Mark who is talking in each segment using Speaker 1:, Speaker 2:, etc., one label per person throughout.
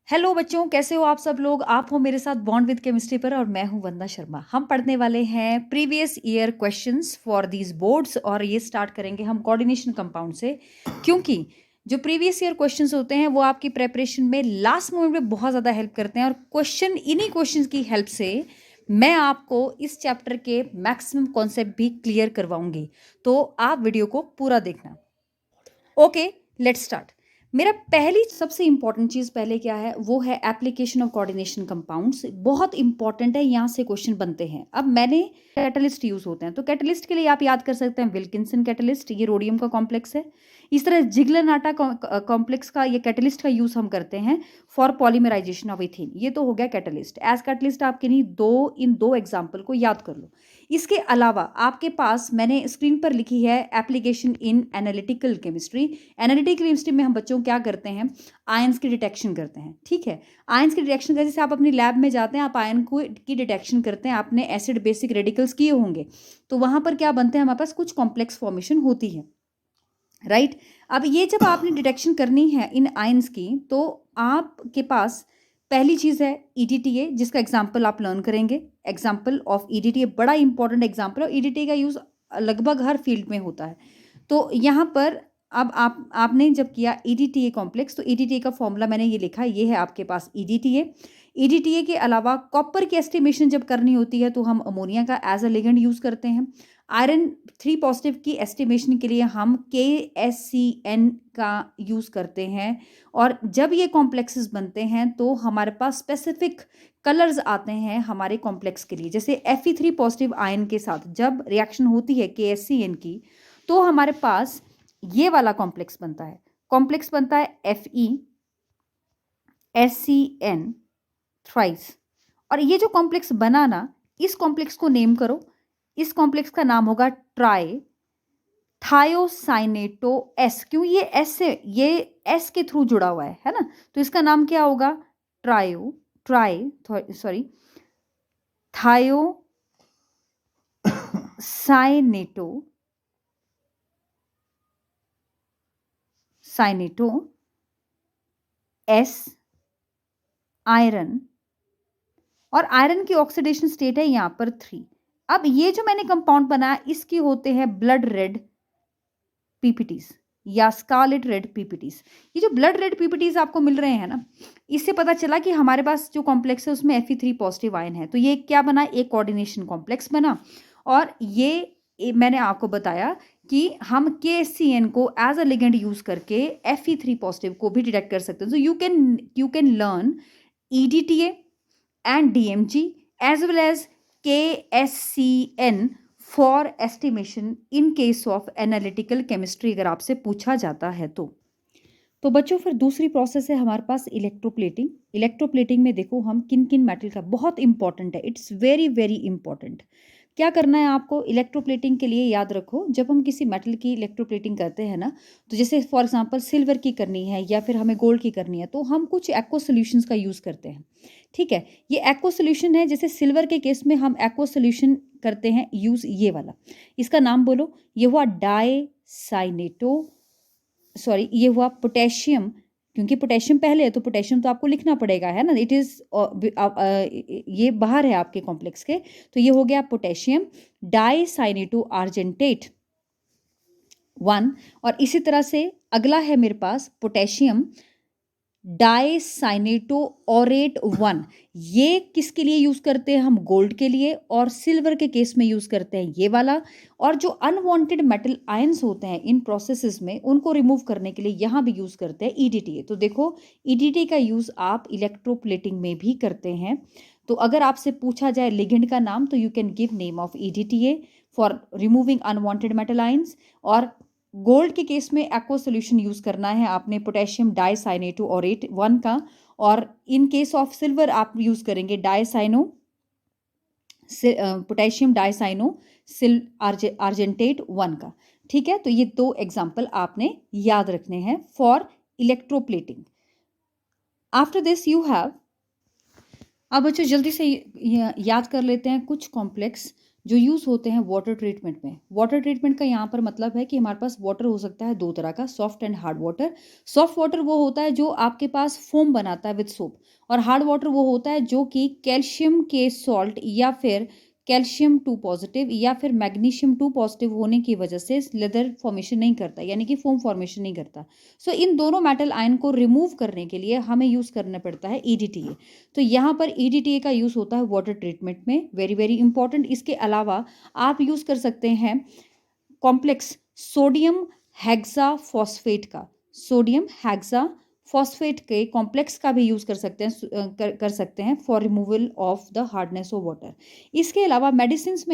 Speaker 1: Hello बच्चों, कैसे हो आप सब लोग। आप हो मेरे साथ बॉन्ड विद केमिस्ट्री पर और मैं हूं वंदना शर्मा। हम पढ़ने वाले हैं previous year questions for these boards और ये स्टार्ट करेंगे हम कोऑर्डिनेशन कंपाउंड से, क्योंकि जो प्रीवियस ईयर क्वेश्चंस होते हैं वो आपकी प्रेपरेशन में लास्ट मोमेंट में बहुत ज़्यादा हेल्प करते हैं और इन्हीं क्वेश्चन की हेल्प से मैं आपको इस चैप्टर के मैक्सिमम कॉन्सेप्ट भी क्लियर करवाऊंगी। तो आप वीडियो को पूरा देखना। Okay, let's start. मेरा पहली सबसे इंपॉर्टेंट चीज पहले क्या है, वो है एप्लीकेशन ऑफ कोऑर्डिनेशन कंपाउंड्स। बहुत इंपॉर्टेंट है, यहां से क्वेश्चन बनते हैं। अब मैंने कैटलिस्ट यूज होते हैं, तो कैटलिस्ट के लिए आप याद कर सकते हैं विल्किंसन कैटलिस्ट, ये रोडियम का कॉम्प्लेक्स है। इस तरह जिगलर नाटा कॉम्प्लेक्स का ये कैटलिस्ट का यूज हम करते हैं फॉर पॉलीमराइजेशन ऑफ इथेन। ये तो हो गया कैटलिस्ट। एज कैटलिस्ट आपके नहीं, इन दो एग्जाम्पल को याद कर लो। इसके अलावा आपके पास मैंने स्क्रीन पर लिखी है application in analytical chemistry. Analytical chemistry में हम बच्चों क्या करते हैं, आयंस की डिटेक्शन करते हैं। ठीक है, आयंस की डिटेक्शन जैसे आप अपनी लैब में जाते हैं, आप आयन को की डिटेक्शन करते हैं, आपने एसिड बेसिक रेडिकल्स किए होंगे, तो वहां पर क्या बनते हैं, हमारे पास कुछ कॉम्प्लेक्स फॉर्मेशन होती है, राइट। अब ये जब आपने डिटेक्शन करनी है इन आयंस की, तो आपके पास पहली चीज है ईडीटीए, जिसका एग्जाम्पल आप लर्न करेंगे। एग्जाम्पल ऑफ ईडीटीए बड़ा इंपॉर्टेंट एग्जाम्पल है। ईडीटीए का यूज लगभग हर फील्ड में होता है। तो यहाँ पर अब आपने जब किया ईडीटीए कॉम्प्लेक्स, तो ईडीटीए का फॉर्मूला मैंने ये लिखा, ये है आपके पास ईडीटीए। ईडीटीए के अलावा कॉपर की एस्टिमेशन जब करनी होती है तो हम अमोनिया का एज अ लिगेंड यूज करते हैं। आयरन 3 पॉजिटिव की एस्टिमेशन के लिए हम KSCN का यूज करते हैं। और जब ये कॉम्प्लेक्सेस बनते हैं तो हमारे पास स्पेसिफिक कलर्स आते हैं हमारे कॉम्प्लेक्स के लिए। जैसे Fe3 पॉजिटिव आयन के साथ जब रिएक्शन होती है KSCN की, तो हमारे पास ये वाला कॉम्प्लेक्स बनता है। कॉम्प्लेक्स बनता है FeSCN थ्राइस। और ये जो कॉम्प्लेक्स बना ना, इस कॉम्प्लेक्स को नेम करो। इस कॉम्प्लेक्स का नाम होगा ट्राई थायोसाइनेटो एस। क्यों ये एस से, ये एस के थ्रू जुड़ा हुआ है ना, तो इसका नाम क्या होगा, थायोसाइनेटो एस आयरन। और आयरन की ऑक्सीडेशन स्टेट है यहां पर 3। अब ये जो मैंने कंपाउंड बनाया, इसके होते हैं ब्लड रेड पीपीटीज या स्कारलेट रेड पीपीटीज। ये जो ब्लड रेड पीपीटीज आपको मिल रहे हैं ना, इससे पता चला कि हमारे पास जो कॉम्प्लेक्स है उसमें Fe3 पॉजिटिव आयन है। तो ये क्या बना, एक कोऑर्डिनेशन कॉम्प्लेक्स बना। और ये मैंने आपको बताया कि हम KSCN को एज अ लिगेंड यूज करके Fe3 पॉजिटिव को भी डिटेक्ट कर सकते हैं। So you can learn EDTA and DMG as well as KSCN for estimation in case of analytical chemistry, अगर आपसे पूछा जाता है तो बच्चों फिर दूसरी प्रोसेस है हमारे पास इलेक्ट्रोप्लेटिंग। इलेक्ट्रोप्लेटिंग में देखो हम किन किन मेटल का, बहुत इंपॉर्टेंट है, इट्स वेरी वेरी इंपॉर्टेंट। क्या करना है आपको इलेक्ट्रोप्लेटिंग के लिए, याद रखो जब हम किसी मेटल की इलेक्ट्रोप्लेटिंग करते हैं ना, तो जैसे फॉर एग्जांपल सिल्वर की करनी है या फिर हमें गोल्ड की करनी है, तो हम कुछ एक्वा सोल्यूशंस का यूज़ करते हैं। ठीक है, ये एक्वा सोल्यूशन है। जैसे सिल्वर के केस में हम एक्वा सोल्यूशन करते हैं यूज़, ये वाला, इसका नाम बोलो, ये हुआ डाइसाइनेटो, सॉरी ये हुआ पोटेशियम। क्योंकि पोटेशियम पहले है तो पोटेशियम तो आपको लिखना पड़ेगा, है ना, इट इज़ ये बाहर है आपके कॉम्प्लेक्स के, तो ये हो गया पोटेशियम डाइसाइनेटो आर्जेंटेट 1। और इसी तरह से अगला है मेरे पास पोटेशियम डाइसाइनेटो ऑरेट 1। ये किसके लिए यूज करते हैं हम, गोल्ड के लिए, और सिल्वर के केस में यूज करते हैं ये वाला। और जो अनवांटेड मेटल आयंस होते हैं इन प्रोसेसेस में, उनको रिमूव करने के लिए यहाँ भी यूज करते हैं EDTA। तो देखो EDTA का यूज आप इलेक्ट्रोप्लेटिंग में भी करते हैं। तो अगर आपसे पूछा जाए लिगेंड का नाम, तो you can give name of EDTA for removing unwanted metal ions. और गोल्ड के केस में एक्वा सोल्यूशन यूज करना है आपने पोटेशियम डाइसाइनेटो ऑरेट 1 का। और इन केस ऑफ सिल्वर आप यूज करेंगे पोटेशियम डाइसाइनो आर्जेंटेट 1 का। ठीक है, तो ये दो एग्जाम्पल आपने याद रखने हैं for electroplating. After this you have, अब बच्चों जल्दी से याद कर लेते हैं कुछ कॉम्प्लेक्स जो यूज़ होते हैं वाटर ट्रीटमेंट में। वाटर ट्रीटमेंट का यहाँ पर मतलब है कि हमारे पास वाटर हो सकता है 2 तरह का, soft and hard water. Soft water वो होता है जो आपके पास फ़ोम बनाता है विद सोप, और हार्ड वाटर वो होता है जो कि कैल्शियम के सॉल्ट या फिर कैल्शियम 2 पॉज़िटिव या फिर मैग्नीशियम 2 पॉज़िटिव होने की वजह से लेदर फ़ॉर्मेशन नहीं करता, यानी कि फ़ोम फ़ॉर्मेशन नहीं करता। सो इन दोनों मेटल आयन को रिमूव करने के लिए हमें यूज़ करना पड़ता है ईडीटीए। तो यहाँ पर ईडीटीए का यूज़ होता है वाटर ट्रीटमेंट में, वेरी वेरी इंपॉर्टेंट। इसके अलावा आप यूज़ कर सकते हैं कॉम्प्लेक्स सोडियम हेक्सा फॉस्फेट का, सोडियम हेक्सा फॉस्फेट के कॉम्प्लेक्स का भी यूज़ कर सकते हैं, कर सकते हैं for removal of the hardness of water. इसके अलावा मेडिसिन्स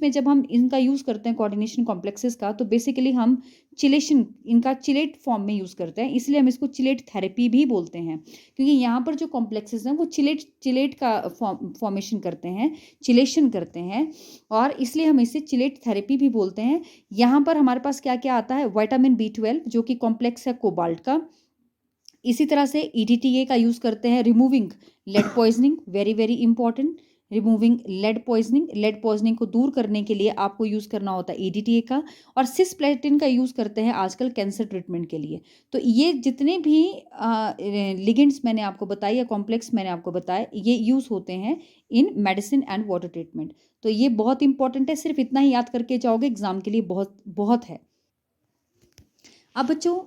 Speaker 1: में जब हम इनका यूज़ करते हैं कोऑर्डिनेशन कॉम्प्लेक्सेस का, तो बेसिकली हम चिलेशन, इनका चिलेट फॉर्म में यूज़ करते हैं, इसलिए हम इसको चिलेट थेरेपी भी बोलते हैं, क्योंकि यहाँ पर जो कॉम्प्लेक्सेस हैं वो चिलेट चिलेट का फॉर्मेशन करते हैं, चिलेशन करते हैं, और इसलिए हम इसे चिलेट थेरेपी भी बोलते हैं। यहाँ पर हमारे पास क्या-क्या आता है, विटामिन बी12 जो कि कॉम्प्लेक्स है कोबाल्ट का। इसी तरह से ईडीटीए का यूज़ करते हैं removing lead poisoning, very very important. Removing lead poisoning को दूर करने के लिए आपको यूज़ करना होता है ईडीटीए का। और सिस्प्लेटिन का यूज़ करते हैं आजकल कैंसर ट्रीटमेंट के लिए। तो ये जितने भी लिगेंड्स मैंने आपको बताए या कॉम्प्लेक्स मैंने आपको बताए, ये यूज़ होते हैं इन मेडिसिन एंड वाटर ट्रीटमेंट। तो ये बहुत इंपॉर्टेंट है, सिर्फ इतना ही याद करके जाओगे एग्जाम के लिए बहुत बहुत है। अब बच्चों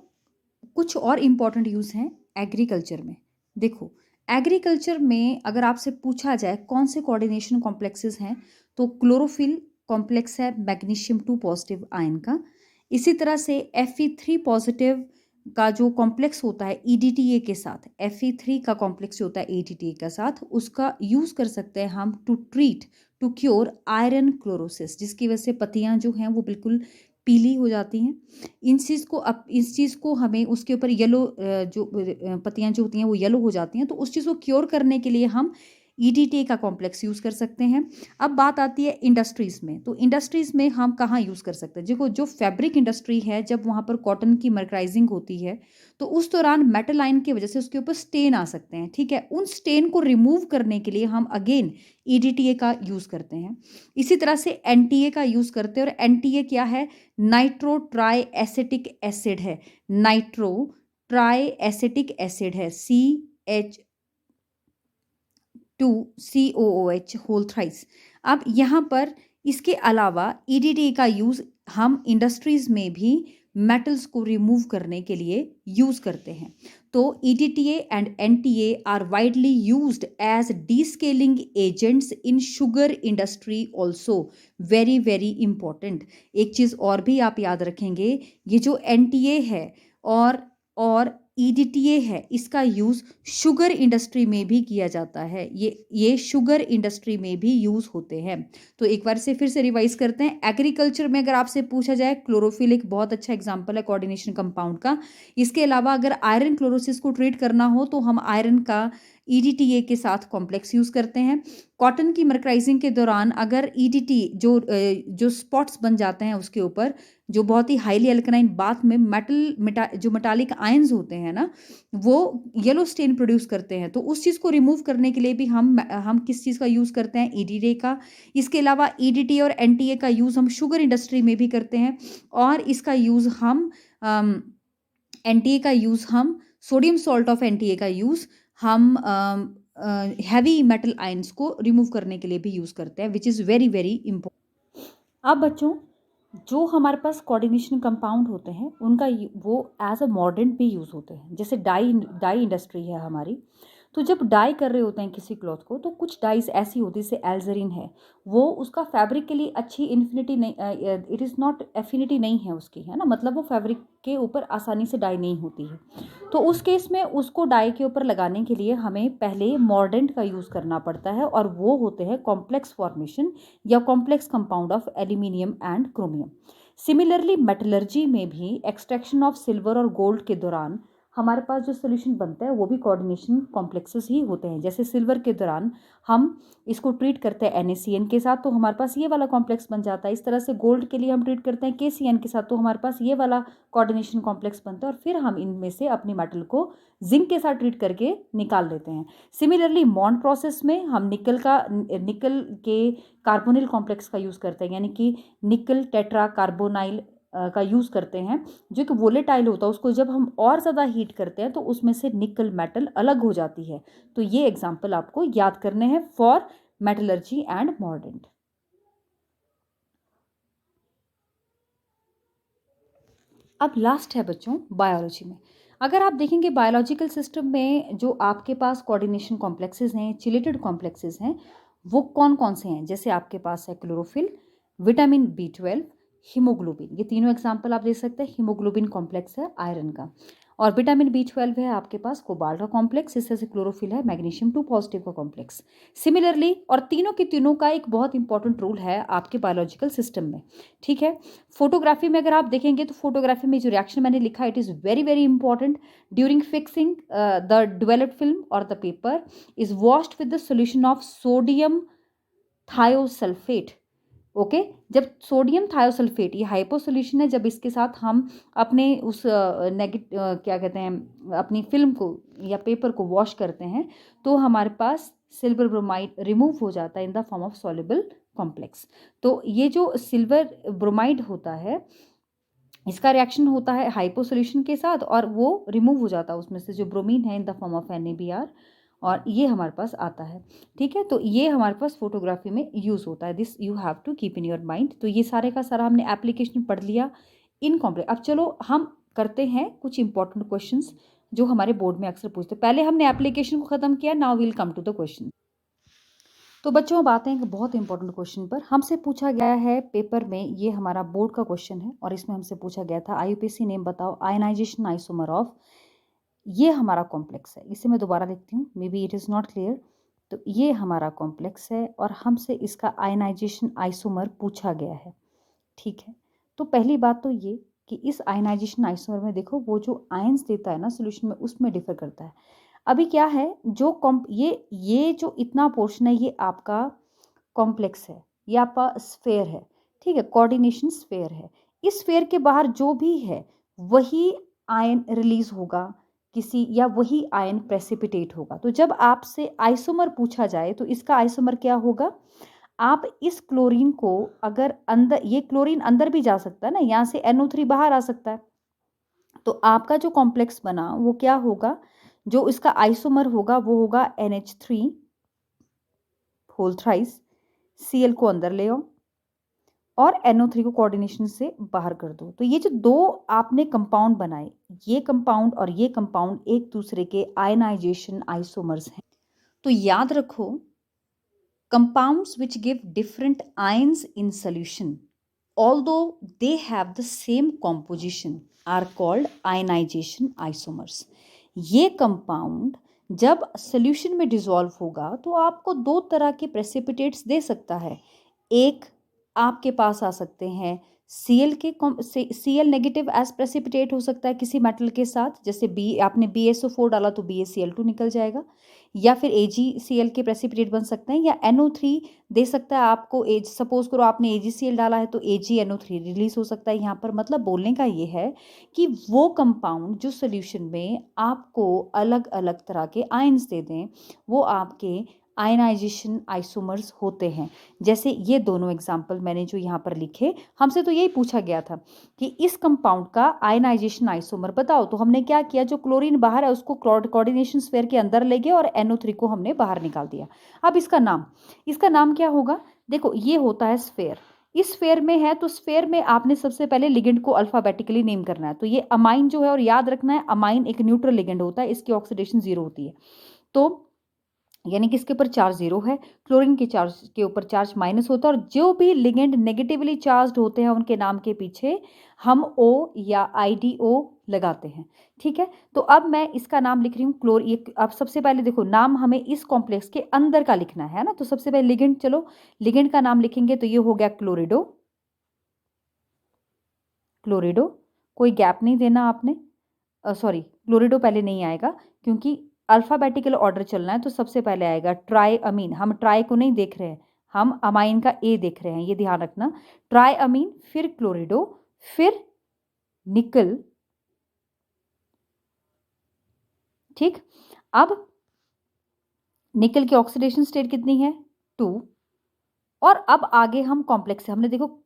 Speaker 1: कुछ और इम्पॉर्टेंट यूज़ हैं एग्रीकल्चर में। देखो, एग्रीकल्चर में अगर आपसे पूछा जाए कौन से कोऑर्डिनेशन कॉम्प्लेक्सेस हैं, तो क्लोरोफिल कॉम्प्लेक्स है मैग्नीशियम 2 पॉजिटिव आयन का। इसी तरह से Fe3 पॉजिटिव का जो कॉम्प्लेक्स होता है ईडीटीए के साथ, Fe3 का कॉम्प्लेक्स होता है ईडीटीए के साथ, उसका यूज़ कर सकते हैं हम टू क्योर आयरन क्लोरोसिस, जिसकी वजह से पत्तियाँ जो हैं वो बिल्कुल पीली हो जाती हैं। इस चीज़ को हमें उसके ऊपर येलो पत्तियाँ जो होती हैं वो येलो हो जाती हैं, तो उस चीज़ को क्योर करने के लिए हम ईडीटी का कॉम्प्लेक्स यूज़ कर सकते हैं। अब बात आती है इंडस्ट्रीज़ में, तो इंडस्ट्रीज़ में हम कहाँ यूज़ कर सकते हैं? देखो, जो फैब्रिक इंडस्ट्री है, जब वहाँ पर कॉटन की मर्कराइजिंग होती है, तो उस दौरान मेटल आयन की वजह से उसके ऊपर स्टेन आ सकते हैं, ठीक है? उन स्टेन को रिमूव करने के लिए हम अगेन ईडीटीए का यूज़ करते हैं। इसी तरह से एनटीए का यूज़ करते हैं, और एनटीए क्या है? नाइट्रो ट्राई एसिटिक एसिड है। नाइट्रो ट्राई एसिटिक एसिड है, CH2COOH होल थ्राइस। अब यहाँ पर इसके अलावा ईडीटी का यूज़ हम इंडस्ट्रीज़ में भी मेटल्स को रिमूव करने के लिए यूज़ करते हैं। तो EDTA and NTA are widely used as descaling agents in sugar industry also, very very important. एक चीज़ और भी आप याद रखेंगे, ये जो एनटीए है और ईडीटीए है, इसका यूज़ शुगर इंडस्ट्री में भी किया जाता है। ये शुगर इंडस्ट्री में भी यूज़ होते हैं। तो एक बार से फिर से रिवाइज करते हैं। एग्रीकल्चर में अगर आपसे पूछा जाए, क्लोरोफिल एक बहुत अच्छा एग्जांपल है कोऑर्डिनेशन कंपाउंड का। इसके अलावा अगर आयरन क्लोरोसिस को ट्रीट करना हो, तो हम आयरन का ईडीटीए के साथ कॉम्प्लेक्स यूज़ करते हैं। कॉटन की मर्कराइजिंग के दौरान अगर ईडीटी जो स्पॉट्स बन जाते हैं उसके ऊपर, जो बहुत ही हाईली अल्कलाइन बाथ में जो मेटालिक आयंस होते हैं ना, वो येलो स्टेन प्रोड्यूस करते हैं। तो उस चीज़ को रिमूव करने के लिए भी हम किस चीज़ का यूज़ करते हैं? ईडीटी का। इसके अलावा ईडीटी और एनटीए का यूज़ हम शुगर इंडस्ट्री में भी करते हैं, और इसका यूज़ हम एनटीए का यूज़ हम सोडियम सॉल्ट ऑफ एनटीए का यूज़ हम हैवी मेटल आयंस को रिमूव करने के लिए भी यूज़ करते हैं, which is very very important. अब बच्चों, जो हमारे पास कोऑर्डिनेशन कंपाउंड होते हैं, उनका वो एज अ मॉर्डेंट भी यूज़ होते हैं। जैसे डाई इंडस्ट्री है हमारी, तो जब डाई कर रहे होते हैं किसी क्लॉथ को, तो कुछ डाइज ऐसी होती है, जैसे एल्जरीन है, वो उसका फैब्रिक के लिए अच्छी इन्फिनिटी नहीं, इट इज़ नॉट एफिनिटी नहीं है उसकी, है ना, मतलब वो फैब्रिक के ऊपर आसानी से डाई नहीं होती है। तो उस केस में उसको डाई के ऊपर लगाने के लिए हमें पहले मॉर्डेंट का यूज़ करना पड़ता है, और वो होते हैं कॉम्प्लेक्स फॉर्मेशन या complex compound of aluminium and chromium. Similarly metallurgy में भी एक्सट्रैक्शन ऑफ सिल्वर और गोल्ड के दौरान हमारे पास जो सोल्यूशन बनता है वो भी कोऑर्डिनेशन कॉम्प्लेक्सेस ही होते हैं। जैसे सिल्वर के दौरान हम इसको ट्रीट करते हैं NaCN के साथ, तो हमारे पास ये वाला कॉम्प्लेक्स बन जाता है। इस तरह से गोल्ड के लिए हम ट्रीट करते हैं KCN के साथ, तो हमारे पास ये वाला कोऑर्डिनेशन कॉम्प्लेक्स बनता है, और फिर हम इनमें से अपनी मेटल को जिंक के साथ ट्रीट करके निकाल लेते हैं। सिमिलरली मॉन्ड प्रोसेस में हम निकल के कार्बोनिल कॉम्प्लेक्स का यूज़ करते हैं, यानी कि निकल टेट्रा कार्बोनाइल का यूज़ करते हैं, जो कि वोलेटाइल होता है। उसको जब हम और ज़्यादा हीट करते हैं तो उसमें से निकल मेटल अलग हो जाती है। तो ये एग्जाम्पल आपको याद करने हैं फॉर मेटलर्जी एंड मॉर्डेंट। अब लास्ट है बच्चों बायोलॉजी में। अगर आप देखेंगे बायोलॉजिकल सिस्टम में जो आपके पास कोऑर्डिनेशन कॉम्प्लेक्सेस हैं, चिलेटेड कॉम्प्लेक्सेस हैं, वो कौन कौन से हैं? जैसे आपके पास है क्लोरोफिल, विटामिन B12, हीमोग्लोबिन। ये तीनों एग्जाम्पल आप दे सकते हैं। हीमोग्लोबिन कॉम्प्लेक्स है आयरन का, और विटामिन B12 है आपके पास कोबाल्ट का कॉम्प्लेक्स, इस तरह से क्लोरोफिल है मैग्नीशियम 2 पॉजिटिव का कॉम्प्लेक्स। सिमिलरली और तीनों के तीनों का एक बहुत इंपॉर्टेंट रोल है आपके बायोलॉजिकल सिस्टम में, ठीक है। फोटोग्राफी में अगर आप देखेंगे तो फोटोग्राफी में जो रिएक्शन मैंने लिखा it is very very important. During fixing the developed film और the paper is washed with the solution of sodium thiosulphate. Okay, जब सोडियम थायोसल्फेट, ये हाइपो सोल्यूशन है, जब इसके साथ हम अपने उस क्या कहते हैं, अपनी फिल्म को या पेपर को वॉश करते हैं, तो हमारे पास सिल्वर ब्रोमाइड रिमूव हो जाता है in the form of soluble complex. तो ये जो सिल्वर ब्रोमाइड होता है, इसका रिएक्शन होता है हाइपो सोल्यूशन के साथ, और वो रिमूव हो जाता है उसमें से जो ब्रोमीन है in the form of NaBr, और ये हमारे पास आता है, ठीक है। तो ये हमारे पास फोटोग्राफी में यूज़ होता है। This you have to keep in your mind. तो ये सारे का सारा हमने एप्लीकेशन पढ़ लिया इन कॉम्प्लेक्स। अब चलो हम करते हैं कुछ इंपॉर्टेंट क्वेश्चंस जो हमारे बोर्ड में अक्सर पूछते हैं। पहले हमने एप्लीकेशन को ख़त्म किया, now will come to the question. तो बच्चों अब आते हैं एक बहुत इंपॉर्टेंट क्वेश्चन पर। हमसे पूछा गया है पेपर में, ये हमारा बोर्ड का क्वेश्चन है, और इसमें हमसे पूछा गया था IUPAC नेम बताओ आयनाइजेशन आइसोमर ऑफ, ये हमारा कॉम्प्लेक्स है। इसे मैं दोबारा लिखती हूँ, may be it is not clear. तो ये हमारा कॉम्प्लेक्स है और हमसे इसका आयनाइजेशन आइसोमर पूछा गया है, ठीक है। तो पहली बात तो ये कि इस आयनाइजेशन आइसोमर में देखो वो जो आयंस देता है ना सोल्यूशन में, उसमें डिफर करता है। अभी क्या है, जो ये जो इतना पोर्शन है ये आपका कॉम्प्लेक्स है, ये आपका स्फेयर है, ठीक है, कोऑर्डिनेशन स्फेयर है। इस स्फेयर के बाहर जो भी है वही आयन रिलीज होगा किसी, या वही आयन प्रेसिपिटेट होगा। तो जब आपसे आइसोमर पूछा जाए तो इसका आइसोमर क्या होगा? आप इस क्लोरीन को अगर अंदर, ये क्लोरीन अंदर भी जा सकता है ना, यहाँ से NO3 बाहर आ सकता है, तो आपका जो कॉम्प्लेक्स बना वो क्या होगा? जो इसका आइसोमर होगा वो होगा NH3 होल थ्राइस, Cl को अंदर ले आओ और NO3 को कोऑर्डिनेशन से बाहर कर दो। तो ये जो दो आपने कंपाउंड बनाए, ये कंपाउंड और ये कंपाउंड एक दूसरे के आयनाइजेशन आइसोमर्स हैं। तो याद रखो, compounds which give different ions in solution although they have the same composition are called ionization isomers। ये कंपाउंड जब सॉल्यूशन में डिसॉल्व होगा तो आपको दो तरह के प्रेसिपिटेट्स दे सकता है। एक आपके पास आ सकते हैं Cl नेगेटिव एज प्रेसिपिटेट हो सकता है किसी मेटल के साथ, जैसे आपने BSO4 डाला तो BaCl2 निकल जाएगा, या फिर AgCl के प्रेसिपिटेट बन सकते हैं, या NO3 दे सकता है आपको। सपोज करो आपने AgCl डाला है तो AgNO3 रिलीज हो सकता है यहाँ पर। मतलब बोलने का ये है कि वो कंपाउंड जो सोल्यूशन में आपको अलग अलग तरह के आयंस दे दें, वो आपके आयनाइजेशन आइसोमर्स होते हैं। जैसे ये दोनों एग्जाम्पल मैंने जो यहाँ पर लिखे, हमसे तो यही पूछा गया था कि इस कंपाउंड का आयनाइजेशन आइसोमर बताओ। तो हमने क्या किया, जो क्लोरीन बाहर है उसको कोऑर्डिनेशन स्फीयर के अंदर ले गए और NO3 को हमने बाहर निकाल दिया। अब इसका नाम क्या होगा? देखो ये होता है स्फेयर। इस स्फेयर में है तो स्फेयर में आपने सबसे पहले लिगेंड को अल्फाबेटिकली नेम करना है। तो ये अमाइन जो है, और याद रखना है अमाइन एक न्यूट्रल लिगेंड होता है, इसकी ऑक्सीडेशन 0 होती है। तो यानी कि इसके ऊपर चार्ज 0 है, क्लोरीन के चार्ज के ऊपर चार्ज माइनस होता है, और जो भी लिगेंड नेगेटिवली चार्ज्ड होते हैं उनके नाम के पीछे हम O या IDO लगाते हैं, ठीक है। तो अब मैं इसका नाम लिख रही हूँ अब सबसे पहले देखो, नाम हमें इस कॉम्प्लेक्स के अंदर का लिखना है ना। तो सबसे पहले लिगेंड, चलो लिगेंड का नाम लिखेंगे तो ये हो गया क्लोरिडो, कोई गैप नहीं देना आपने। सॉरी, क्लोरिडो पहले नहीं आएगा क्योंकि अल्फ़ाबेटिकल ऑर्डर चलना है, तो सबसे पहले आएगा ट्राइअमीन। हम ट्राई को नहीं देख रहे हैं, हम अमाइन का ए देख रहे हैं, ये ध्यान रखना। ट्राइअमीन, फिर क्लोरिडो, फिर निकल। ठीक, अब निकल की ऑक्सीडेशन स्टेट कितनी है? 2। और अब आगे हम कॉम्प्लेक्स से, हमने देखो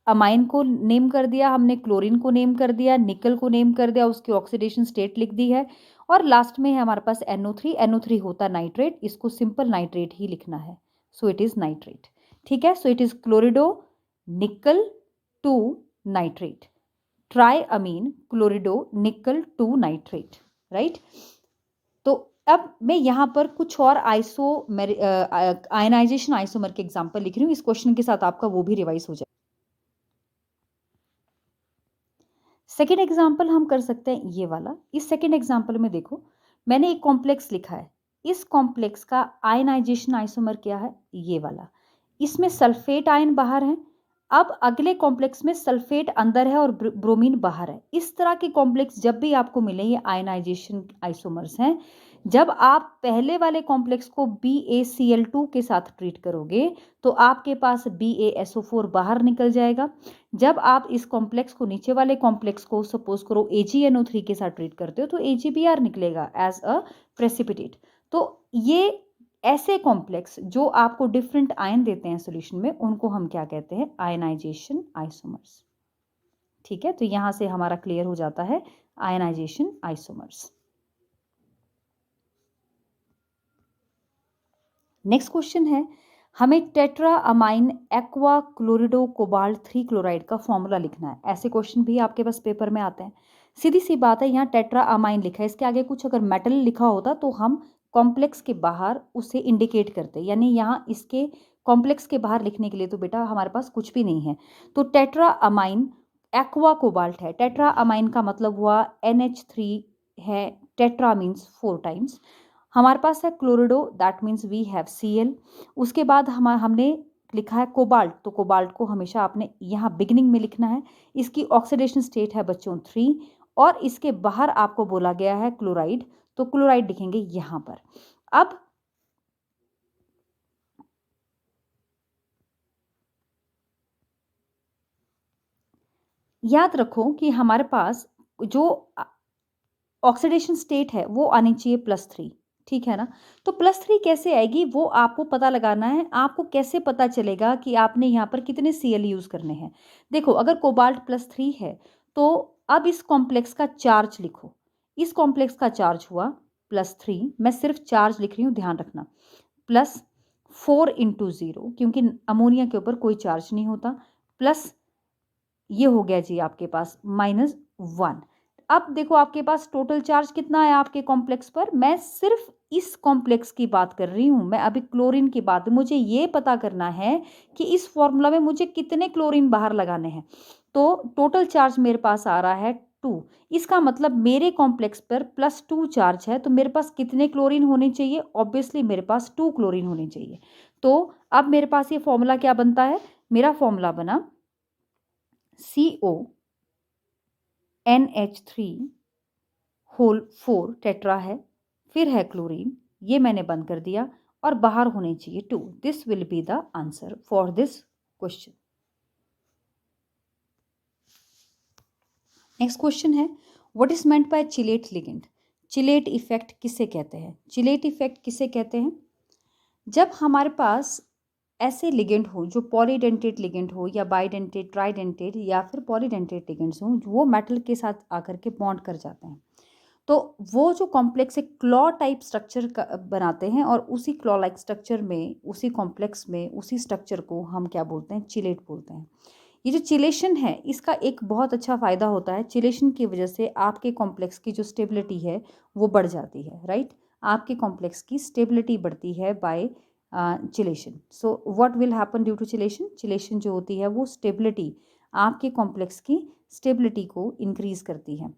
Speaker 1: अमाइन को नेम कर दिया, हमने क्लोरीन को नेम कर दिया, निकल को नेम कर दिया, उसकी ऑक्सीडेशन स्टेट लिख दी है, और लास्ट में है हमारे पास NO3। NO3 होता नाइट्रेट, इसको सिंपल नाइट्रेट ही लिखना है, सो इट इज नाइट्रेट। ठीक है, सो इट इज क्लोरिडो निकल 2 नाइट्रेट, ट्राइअमीन क्लोरिडो निकल 2 नाइट्रेट, राइट। तो अब मैं यहाँ पर कुछ और आयनाइजेशन आइसोमर के एग्जाम्पल लिख रही हूँ, इस क्वेश्चन के साथ आपका वो भी रिवाइज हो जाए। सेकेंड एग्जाम्पल हम कर सकते हैं ये वाला। इस सेकेंड एग्जाम्पल में देखो, मैंने एक कॉम्प्लेक्स लिखा है, इस कॉम्प्लेक्स का आयनाइजेशन आइसोमर क्या है? ये वाला। इसमें सल्फेट आयन बाहर है, अब अगले कॉम्प्लेक्स में सल्फेट अंदर है और ब्रोमीन बाहर है। इस तरह के कॉम्प्लेक्स जब भी आपको मिले, ये आयनाइजेशन आइसोमर्स हैं। जब आप पहले वाले कॉम्प्लेक्स को BaCl2 के साथ ट्रीट करोगे तो आपके पास BaSO4 बाहर निकल जाएगा। जब आप इस कॉम्प्लेक्स को, नीचे वाले कॉम्प्लेक्स को सपोज करो AgNO3 के साथ ट्रीट करते हो तो AgBr निकलेगा एज अ प्रेसिपिटेट। तो ये ऐसे कॉम्प्लेक्स जो आपको डिफरेंट आयन देते हैं सॉल्यूशन में, उनको हम क्या कहते हैं? Ionization isomers. ठीक है, तो यहां से हमारा क्लियर हो जाता है आयनाइजेशन आइसोमर्स। नेक्स्ट क्वेश्चन है, हमें tetraammine aqua chlorido cobalt 3 chloride का फॉर्मूला लिखना है। ऐसे क्वेश्चन भी आपके पास पेपर में आते हैं। सीधी सी बात है, यहाँ टेट्रा अमाइन लिखा है, इसके आगे कुछ अगर मेटल लिखा होता तो हम कॉम्प्लेक्स के बाहर उसे इंडिकेट करते, यानी यहाँ इसके कॉम्प्लेक्स के बाहर लिखने के लिए तो बेटा हमारे पास कुछ भी नहीं है। तो टेट्रा अमाइन एक्वा कोबाल्ट है, टेट्रा अमाइन का मतलब हुआ NH3 है, टेट्रा मीन्स 4 टाइम्स। हमारे पास है chlorido, that means we have Cl। उसके बाद हमने लिखा है कोबाल्ट, तो कोबाल्ट को हमेशा आपने यहाँ बिगिनिंग में लिखना है। इसकी ऑक्सीडेशन स्टेट है बच्चों 3, और इसके बाहर आपको बोला गया है क्लोराइड, तो क्लोराइड लिखेंगे यहाँ पर। अब याद रखो कि हमारे पास जो ऑक्सीडेशन स्टेट है वो आनी चाहिए +3, ठीक है ना। तो +3 कैसे आएगी वो आपको पता लगाना है। आपको कैसे पता चलेगा कि आपने यहाँ पर कितने Cl यूज़ करने हैं? देखो, अगर कोबाल्ट +3 है तो अब इस कॉम्प्लेक्स का चार्ज लिखो। इस कॉम्प्लेक्स का चार्ज हुआ +3, मैं सिर्फ चार्ज लिख रही हूँ, ध्यान रखना, +4 × 0, क्योंकि अमोनिया के ऊपर कोई चार्ज नहीं होता, प्लस ये हो गया जी आपके पास -1। अब देखो आपके पास टोटल चार्ज कितना है आपके कॉम्प्लेक्स पर। मैं सिर्फ इस कॉम्प्लेक्स की बात कर रही हूं, मैं अभी क्लोरीन की बात, मुझे ये पता करना है कि इस फॉर्मूला में मुझे कितने क्लोरीन बाहर लगाने हैं। तो टोटल चार्ज मेरे पास आ रहा है 2। इसका मतलब मेरे कॉम्प्लेक्स पर +2 चार्ज है, तो मेरे पास कितने क्लोरीन होने चाहिए? ऑब्वियसली मेरे पास 2 क्लोरीन होने चाहिए। तो अब मेरे पास ये फॉर्मूला क्या बनता है? मेरा फॉर्मूला बना CONH3 टेट्रा है, फिर है क्लोरीन, ये मैंने बंद कर दिया, और बाहर होने चाहिए 2। This will be the answer for this question. Next question है, what is meant by chelate ligand? Chelate effect किसे कहते हैं? चिलेट इफेक्ट किसे कहते हैं? जब हमारे पास ऐसे लिगेंड हो जो पॉलीडेंटेट लिगेंड हो, या बाइडेंटेट, ट्राइडेंटेट, या फिर पॉलीडेंटेट लिगेंड्स हों, वो मेटल के साथ आकर के बॉन्ड कर जाते हैं, तो वो जो कॉम्प्लेक्स एक क्लॉ टाइप स्ट्रक्चर बनाते हैं, और उसी क्लॉ लाइक स्ट्रक्चर में, उसी कॉम्प्लेक्स में, उसी स्ट्रक्चर को हम क्या बोलते हैं? चिलेट बोलते हैं। ये जो चिलेशन है, इसका एक बहुत अच्छा फ़ायदा होता है। चिलेशन की वजह से आपके कॉम्प्लेक्स की जो स्टेबिलिटी है वो बढ़ जाती है, राइट। आपके कॉम्प्लेक्स की स्टेबिलिटी बढ़ती है by chelation. So what will happen due to chelation? Chelation जो होती है वो स्टेबिलिटी, आपके कॉम्प्लेक्स की स्टेबिलिटी को इंक्रीज करती है।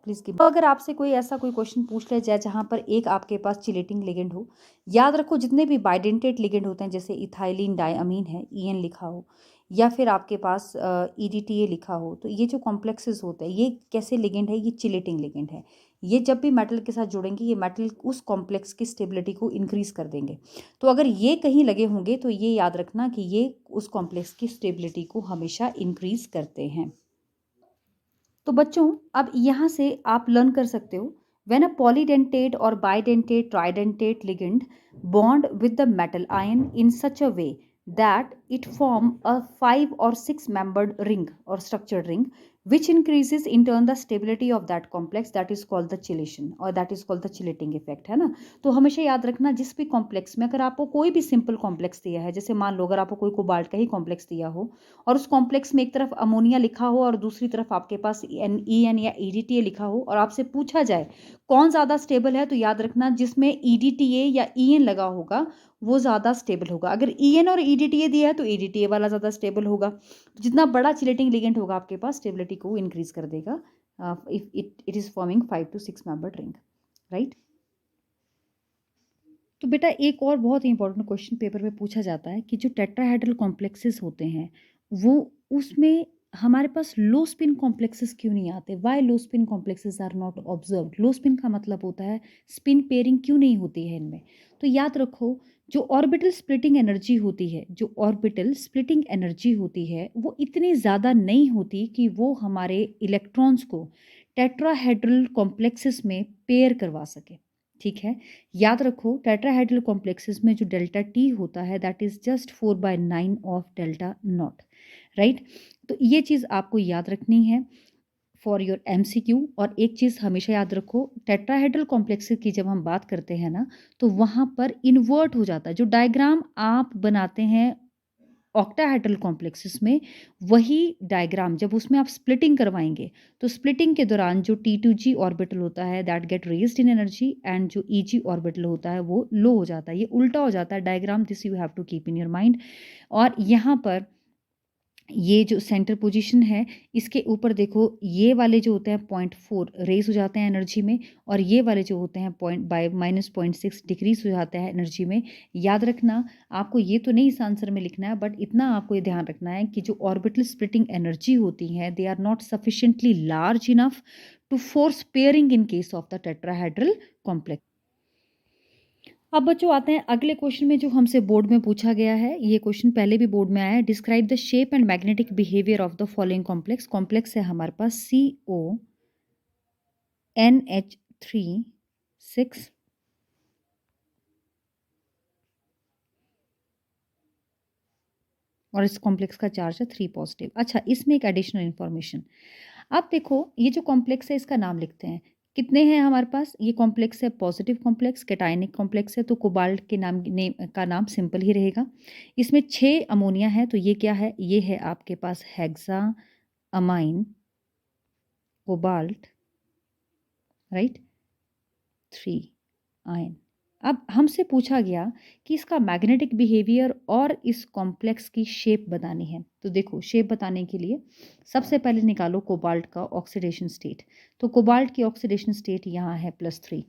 Speaker 1: Please give. तो अगर आपसे कोई ऐसा कोई क्वेश्चन पूछ लिया जाए जहाँ पर एक आपके पास चिलेटिंग लिगेंड हो, याद रखो जितने भी बाइडेंटेट लिगेंड होते हैं, जैसे इथाइलिन डायमीन है, EN लिखा हो, या फिर आपके पास EDTA लिखा हो, तो ये जो कॉम्प्लेक्सेस होते हैं ये कैसे लिगेंड है, ये चिलेटिंग लिगेंड है। ये जब भी मेटल के साथ जुड़ेंगे ये मेटल उस कॉम्प्लेक्स की स्टेबिलिटी को इंक्रीज कर देंगे। तो अगर ये कहीं लगे होंगे तो ये याद रखना कि ये उस कॉम्प्लेक्स की स्टेबिलिटी को हमेशा इंक्रीज करते हैं। तो बच्चों अब यहाँ से आप लर्न कर सकते हो, व्हेन अ पॉलीडेंटेट और bidentate tridentate ligand bond with the metal ion in such a way that it form a 5 or 6 membered ring or structured ring, which increases in turn the stability of that complex, that is called the chilation or that is called the chillating effect, है ना। तो हमेशा याद रखना जिस भी complex में अगर आपको कोई भी सिंपल कॉम्प्लेक्स दिया है, जैसे मान लो अगर आपको कोई कोबाल्ट का ही कॉम्प्लेक्स दिया हो और उस कॉम्प्लेक्स में एक तरफ अमोनिया लिखा हो और दूसरी तरफ आपके पास EN या EDTA लिखा हो और आपसे पूछा जाए कौन ज़्यादा स्टेबल है, तो याद रखना जिसमें EDTA या EN लगा होगा वो ज़्यादा स्टेबल होगा। अगर EN और EDTA दिया है तो EDTA वाला ज़्यादा स्टेबल होगा। तो जितना बड़ा चिलेटिंग लिगेंड होगा आपके पास स्टेबिलिटी को इंक्रीज कर देगा if it is forming 5 to 6 membered ring, right. तो बेटा एक और बहुत ही इंपॉर्टेंट क्वेश्चन पेपर में पूछा जाता है कि जो टेट्राहेड्रल कॉम्प्लेक्सेस होते हैं वो उसमें हमारे पास लो स्पिन कॉम्प्लेक्सेस क्यों नहीं आते, why low spin complexes are not observed. Low spin का मतलब होता है स्पिन पेयरिंग क्यों नहीं होती है इनमें। तो याद रखो जो ऑर्बिटल स्प्लिटिंग एनर्जी होती है, जो ऑर्बिटल स्प्लिटिंग एनर्जी होती है वो इतनी ज़्यादा नहीं होती कि वो हमारे इलेक्ट्रॉन्स को टेट्राहेड्रल कॉम्प्लेक्सेस में पेयर करवा सके। ठीक है, याद रखो टेट्राहेड्रल कॉम्प्लेक्सेस में जो डेल्टा टी होता है that is just 4/9 of delta not, right. तो ये चीज़ आपको याद रखनी है फॉर योर MCQ। और एक चीज़ हमेशा याद रखो टेट्राहेड्रल कॉम्प्लेक्सेस की जब हम बात करते हैं ना तो वहाँ पर इन्वर्ट हो जाता है। जो डायग्राम आप बनाते हैं ऑक्टाहेड्रल कॉम्प्लेक्सेस में वही डायग्राम जब उसमें आप स्प्लिटिंग करवाएंगे तो स्प्लिटिंग के दौरान जो T2G ऑर्बिटल होता है that get raised in energy and जो EG ऑर्बिटल होता है वो लो हो जाता है। ये उल्टा हो जाता है diagram, this you have to keep in your mind. और यहाँ पर ये जो सेंटर पोजीशन है इसके ऊपर देखो ये वाले जो होते हैं 0.4 रेज हो जाते हैं एनर्जी में और ये वाले जो होते हैं -0.6 डिक्रीज हो जाता है एनर्जी में। याद रखना आपको ये तो नहीं इस आंसर में लिखना है बट इतना आपको ये ध्यान रखना है कि जो ऑर्बिटल स्प्लिटिंग एनर्जी होती हैं they are not sufficiently large enough to force pairing in case of the tetrahedral complex. अब बच्चों आते हैं अगले क्वेश्चन में जो हमसे बोर्ड में पूछा गया है। ये क्वेश्चन पहले भी बोर्ड में आया है। Describe the shape and magnetic behaviour of the following complex. Complex है हमारे पास CONH3 6 और इस कॉम्प्लेक्स का चार्ज है 3 पॉजिटिव। अच्छा इसमें एक एडिशनल इन्फॉर्मेशन, आप देखो ये जो कॉम्प्लेक्स है इसका नाम लिखते हैं। कितने हैं हमारे पास, ये कॉम्प्लेक्स है पॉजिटिव कॉम्प्लेक्स, कैटायनिक कॉम्प्लेक्स है तो कोबाल्ट के नाम सिंपल ही रहेगा। इसमें 6 अमोनिया है तो ये क्या है, ये है आपके पास hexaammine cobalt, right 3 ion. अब हमसे पूछा गया कि इसका मैग्नेटिक बिहेवियर और इस कॉम्प्लेक्स की शेप बतानी है। तो देखो शेप बताने के लिए सबसे पहले निकालो कोबाल्ट का ऑक्सीडेशन स्टेट। तो कोबाल्ट की ऑक्सीडेशन स्टेट यहाँ है +3,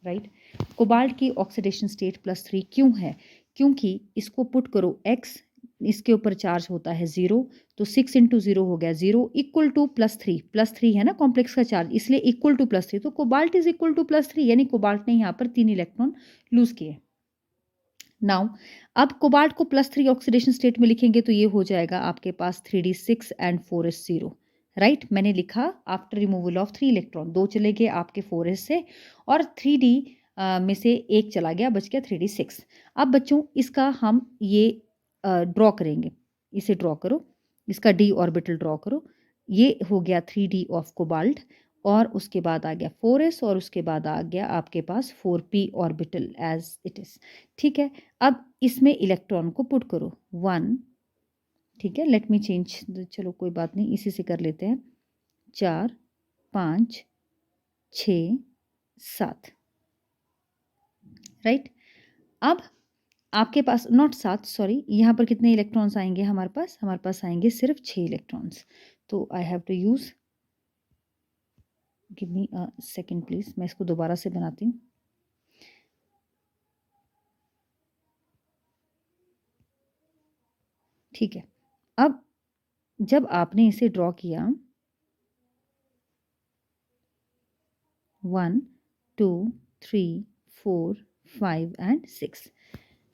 Speaker 1: राइट। कोबाल्ट की ऑक्सीडेशन स्टेट +3 क्यों है, क्योंकि इसको पुट करो x, इसके ऊपर चार्ज होता है 0 तो 6 × 0 हो गया 0 इक्वल टू +3 है ना कॉम्प्लेक्स का चार्ज, इसलिए इक्वल टू +3 तो कोबाल्ट इज इक्वल टू +3 यानी कोबाल्ट ने यहाँ पर 3 इलेक्ट्रॉन लूज किए। नाउ अब कोबाल्ट को +3 ऑक्सीडेशन स्टेट में लिखेंगे तो ये हो जाएगा आपके पास 3d6 एंड 4s0, राइट। मैंने लिखा आफ्टर रिमूवल ऑफ 3 इलेक्ट्रॉन, 2 चले गए आपके 4s से और 3d में से एक चला गया, बच गया 3d6। अब बच्चों इसका हम ये ड्रॉ करेंगे, इसे ड्रॉ करो, इसका d ऑर्बिटल ड्रॉ करो। ये हो गया 3d ऑफ कोबाल्ट और उसके बाद आ गया 4s और उसके बाद आ गया आपके पास 4p orbital as it is. ठीक है, अब इसमें इलेक्ट्रॉन को पुट करो 1, ठीक है, लेट मी चेंज, चलो कोई बात नहीं इसी से कर लेते हैं, 4 5 6 7, राइट। अब आपके पास नॉट 7 सॉरी, यहाँ पर कितने इलेक्ट्रॉन्स आएंगे हमारे पास आएंगे सिर्फ 6 इलेक्ट्रॉन्स। तो I have to use, give me a second please, मैं इसको दोबारा से बनाती हूँ। ठीक है, अब जब आपने इसे ड्रॉ किया 1 2 3 4 5 एंड 6,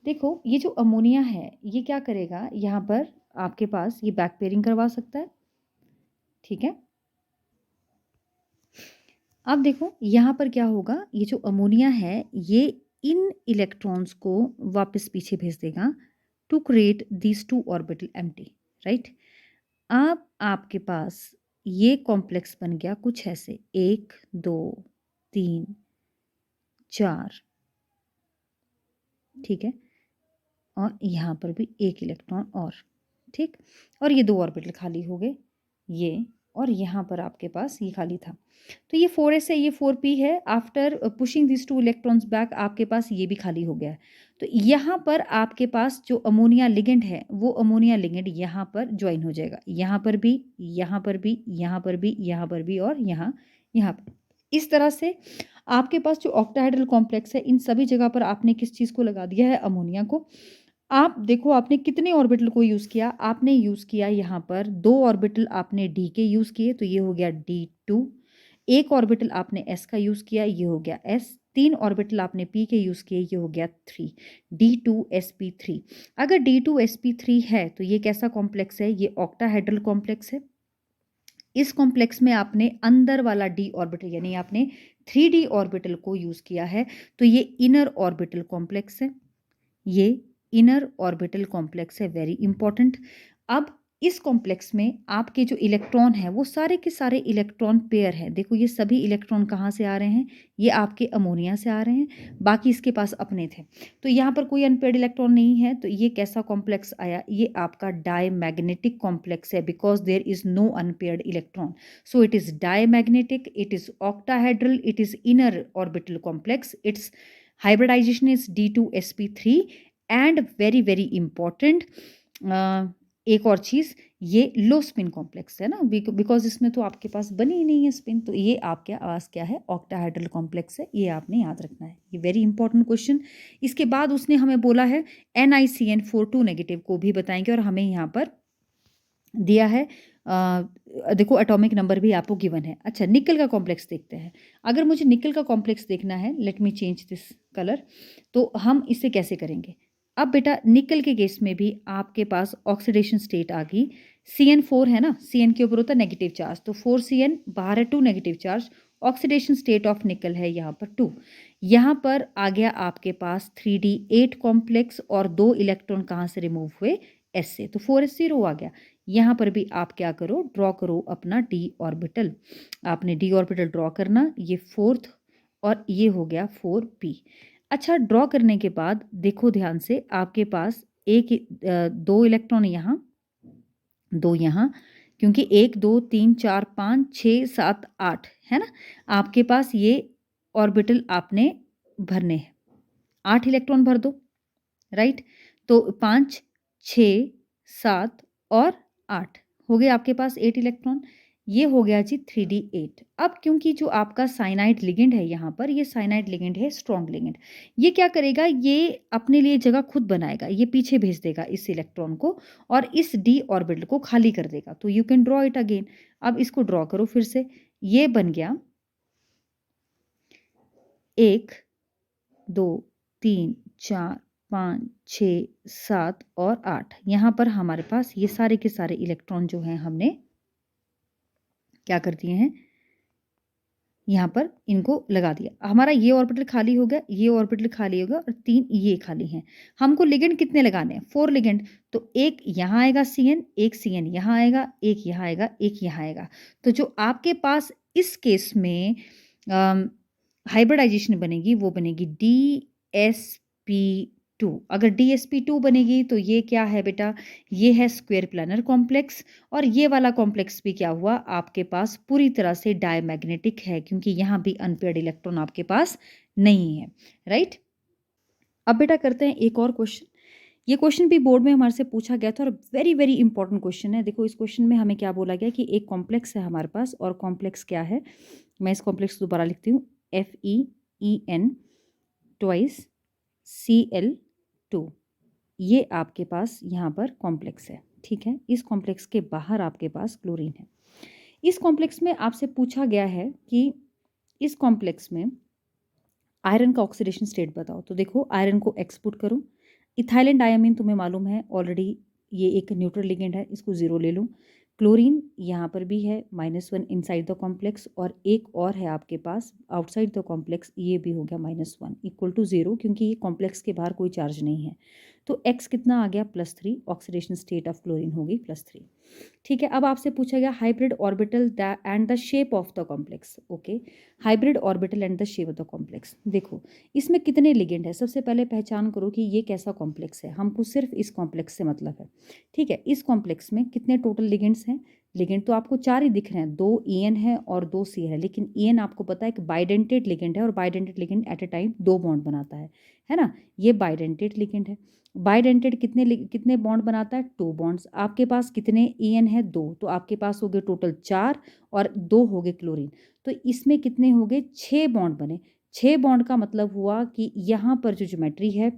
Speaker 1: देखो ये जो अमोनिया है ये क्या करेगा, यहाँ पर आपके पास ये बैक पेयरिंग करवा सकता है, ठीक है। अब देखो यहाँ पर क्या होगा, ये जो अमोनिया है ये इन इलेक्ट्रॉन्स को वापस पीछे भेज देगा to create these two orbital empty, right. अब आपके पास ये कॉम्प्लेक्स बन गया कुछ ऐसे 1 2 3 4, ठीक है, और यहाँ पर भी एक इलेक्ट्रॉन और, ठीक। और ये 2 ऑर्बिटल खाली हो गए, ये और यहाँ पर आपके पास ये खाली था। तो ये 4s है, ये 4p है। After pushing this 2 electrons back आपके पास ये भी खाली हो गया है। तो यहाँ पर आपके पास जो अमोनिया लिगेंड है वो अमोनिया लिगेंड यहाँ पर जॉइन हो जाएगा, यहाँ पर भी, यहाँ पर भी, यहाँ पर भी, यहाँ पर भी और यहाँ पर। इस तरह से आपके पास जो ऑक्टाहेड्रल कॉम्प्लेक्स है इन सभी जगह पर आपने किस चीज़ को लगा दिया है, अमोनिया को। आप देखो आपने कितने ऑर्बिटल को यूज़ किया, आपने यूज़ किया यहाँ पर 2 ऑर्बिटल आपने डी के यूज़ किए तो ये हो गया D2, एक ऑर्बिटल आपने S का यूज़ किया ये हो गया S, 3 ऑर्बिटल आपने P के यूज़ किए ये हो गया 3, D2sp3। अगर D2sp3 है तो ये कैसा कॉम्प्लेक्स है, ये ऑक्टाहेड्रल कॉम्प्लेक्स है। इस कॉम्प्लेक्स में आपने अंदर वाला d ऑर्बिटल यानी आपने 3d ऑर्बिटल को यूज़ किया है, तो ये इनर ऑर्बिटल कॉम्प्लेक्स है, ये इनर ऑर्बिटल कॉम्प्लेक्स है, वेरी इंपॉर्टेंट। अब इस कॉम्प्लेक्स में आपके जो इलेक्ट्रॉन है वो सारे के सारे इलेक्ट्रॉन पेयर हैं। देखो ये सभी इलेक्ट्रॉन कहाँ से आ रहे हैं, ये आपके अमोनिया से आ रहे हैं, बाकी इसके पास अपने थे। तो यहाँ पर कोई अनपेयर्ड इलेक्ट्रॉन नहीं है, तो ये कैसा कॉम्प्लेक्स आया, ये आपका डायमैग्नेटिक कॉम्प्लेक्स है, because there is no unpaired electron, so it is diamagnetic, it is octahedral, it is inner orbital complex, it's hybridization is D2sp3 and very very important एक और चीज़, ये लो स्पिन कॉम्प्लेक्स है ना, because इसमें तो आपके पास बनी ही नहीं है स्पिन, तो ये आपके पास क्या है, ऑक्टाहेड्रल कॉम्प्लेक्स है, ये आपने याद रखना है, ये वेरी इंपॉर्टेंट क्वेश्चन। इसके बाद उसने हमें बोला है NiCN42 नेगेटिव को भी बताएंगे, और हमें यहाँ पर दिया है देखो एटॉमिक नंबर भी आपको गिवन है। अच्छा निकल का कॉम्प्लेक्स देखते हैं, अगर मुझे निकल का कॉम्प्लेक्स देखना है, let me change this colour, तो हम इसे कैसे करेंगे। अब बेटा निकल के केस में भी आपके पास ऑक्सीडेशन स्टेट आ गई, CN4 है ना, CN के ऊपर होता है नेगेटिव चार्ज, तो 4CN बाहर है 2 negative charge, oxidation state of निकल है यहाँ पर 2, यहाँ पर आ गया आपके पास 3D8 कॉम्प्लेक्स और 2 इलेक्ट्रॉन कहाँ से रिमूव हुए, S से, तो 4s0 आ गया। यहाँ पर भी आप क्या करो, ड्रॉ करो अपना d ऑर्बिटल, आपने d ऑर्बिटल ड्रॉ करना, ये 4th और ये हो गया 4p। अच्छा ड्रॉ करने के बाद देखो ध्यान से, आपके पास एक 2 इलेक्ट्रॉन यहाँ, 2 यहाँ, क्योंकि 1 2 3 4 5 6 7 8 है ना, आपके पास ये ऑर्बिटल आपने भरने हैं, 8 इलेक्ट्रॉन भर दो, राइट। तो 5 6 7 और 8 हो गए आपके पास 8 इलेक्ट्रॉन, ये हो गया जी 3D8। अब क्योंकि जो आपका साइनाइड लिगेंड है यहाँ पर, ये साइनाइड लिगेंड है, स्ट्रॉन्ग लिगेंड, ये क्या करेगा, ये अपने लिए जगह खुद बनाएगा, ये पीछे भेज देगा इस इलेक्ट्रॉन को और इस d ऑर्बिटल को खाली कर देगा, तो you can draw it again. अब इसको ड्रॉ करो फिर से, ये बन गया 1 2 3 4 5 6 7 और 8, यहाँ पर हमारे पास ये सारे के सारे इलेक्ट्रॉन जो हैं हमने क्या कर दिए हैं, यहाँ पर इनको लगा दिया, हमारा ये ऑर्बिटल खाली हो गया, ये ऑर्बिटल खाली हो गया और 3 ये खाली हैं। हमको लिगेंड कितने लगाने हैं, 4 लिगेंड, तो एक यहाँ आएगा CN, एक CN यहाँ आएगा, एक यहाँ आएगा, एक यहाँ आएगा। तो जो आपके पास इस केस में हाइब्रिडाइजेशन बनेगी वो बनेगी DsP2। अगर DsP2 बनेगी तो ये क्या है बेटा, ये है स्क्वायर प्लानर कॉम्प्लेक्स, और ये वाला कॉम्प्लेक्स भी क्या हुआ आपके पास पूरी तरह से डायमैग्नेटिक है, क्योंकि यहाँ भी अनपेयर्ड इलेक्ट्रॉन आपके पास नहीं है, राइट। अब बेटा करते हैं एक और क्वेश्चन, ये क्वेश्चन भी बोर्ड में हमारे से पूछा गया था और वेरी वेरी इंपॉर्टेंट क्वेश्चन है। देखो इस क्वेश्चन में हमें क्या बोला गया कि एक कॉम्प्लेक्स है हमारे पास, और कॉम्प्लेक्स क्या है, मैं इस कॉम्प्लेक्स दोबारा लिखती हूँ, FeEn ट्वाइस Cl2, ये आपके पास यहाँ पर कॉम्प्लेक्स है, ठीक है, इस कॉम्प्लेक्स के बाहर आपके पास क्लोरीन है। इस कॉम्प्लेक्स में आपसे पूछा गया है कि इस कॉम्प्लेक्स में आयरन का ऑक्सीडेशन स्टेट बताओ। तो देखो आयरन को एक्सपोर्ट करो, इथाइलिन डायमीन तुम्हें मालूम है ऑलरेडी, ये एक न्यूट्रल लिगेंड है, इसको ज़ीरो ले लूँ। क्लोरीन यहाँ पर भी है -1 इनसाइड द कॉम्प्लेक्स, और एक और है आपके पास आउटसाइड द कॉम्प्लेक्स, ये भी हो गया -1 इक्वल टू 0, क्योंकि ये कॉम्प्लेक्स के बाहर कोई चार्ज नहीं है। तो x कितना आ गया +3, ऑक्सीडेशन स्टेट ऑफ क्लोरीन होगी +3। ठीक है, अब आपसे पूछा गया hybrid orbital and the shape of the complex. Okay, hybrid orbital and the shape of the complex. देखो इसमें कितने लिगेंड है, सबसे पहले पहचान करो कि ये कैसा कॉम्प्लेक्स है, हमको सिर्फ इस कॉम्प्लेक्स से मतलब है। ठीक है, इस कॉम्प्लेक्स में कितने टोटल लिगेंड्स हैं? लिगेंड तो आपको 4 ही दिख रहे हैं, 2 EN है और 2 C है, लेकिन EN आपको पता है कि बाइडेंटेड लिगेंड है, और bidentate ligand at a time 2 bond बनाता है ना? ये बाइडेंटेड लिगेंड है। बाइडेंटेड कितने बॉन्ड बनाता है? 2 बॉन्ड्स। आपके पास कितने EN है? 2, तो आपके पास हो गए टोटल 4 और 2 हो गए क्लोरीन। तो इसमें कितने हो गए? 6 बॉन्ड बने। 6 बॉन्ड का मतलब हुआ कि यहाँ पर जो ज्योमेट्री है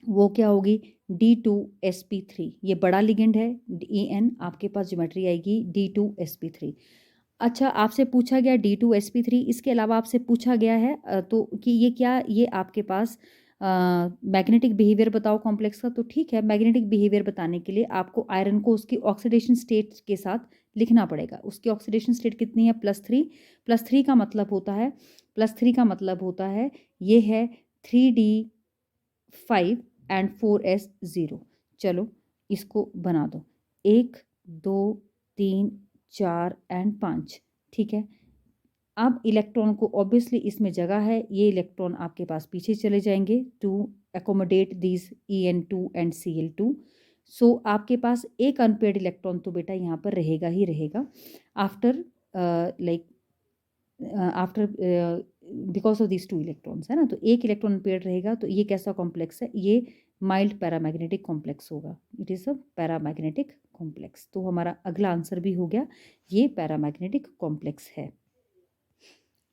Speaker 1: वो क्या होगी? D2sp3, ये बड़ा लिगेंड है। EN आपके पास ज्योमेट्री आएगी D2sp3। अच्छा, आपसे पूछा गया D2sp3, इसके अलावा आपसे पूछा गया है तो कि ये क्या, ये आपके पास मैग्नेटिक बिहेवियर बताओ कॉम्प्लेक्स का। तो ठीक है, मैग्नेटिक बिहेवियर बताने के लिए आपको आयरन को उसकी ऑक्सीडेशन स्टेट के साथ लिखना पड़ेगा। उसकी ऑक्सीडेशन स्टेट कितनी है? +3। +3 का मतलब होता है, +3 का मतलब होता है ये है 3D5 एंड 4s0। चलो इसको बना दो, 1 2 3 4 एंड 5। ठीक है, अब इलेक्ट्रॉन को ऑब्वियसली इसमें जगह है, ये इलेक्ट्रॉन आपके पास पीछे चले जाएंगे to accommodate this EN2 and Cl2। So आपके पास एक अनपेयर्ड इलेक्ट्रॉन तो बेटा यहाँ पर रहेगा ही रहेगा after like after because of this 2 electrons, है ना? तो एक इलेक्ट्रॉन अनपेयर्ड रहेगा। तो ये कैसा कॉम्प्लेक्स है? ये माइल्ड पैरामैग्नेटिक कॉम्प्लेक्स होगा। It is a paramagnetic complex. तो हमारा अगला आंसर भी हो गया, ये पैरामैग्नेटिक कॉम्प्लेक्स है।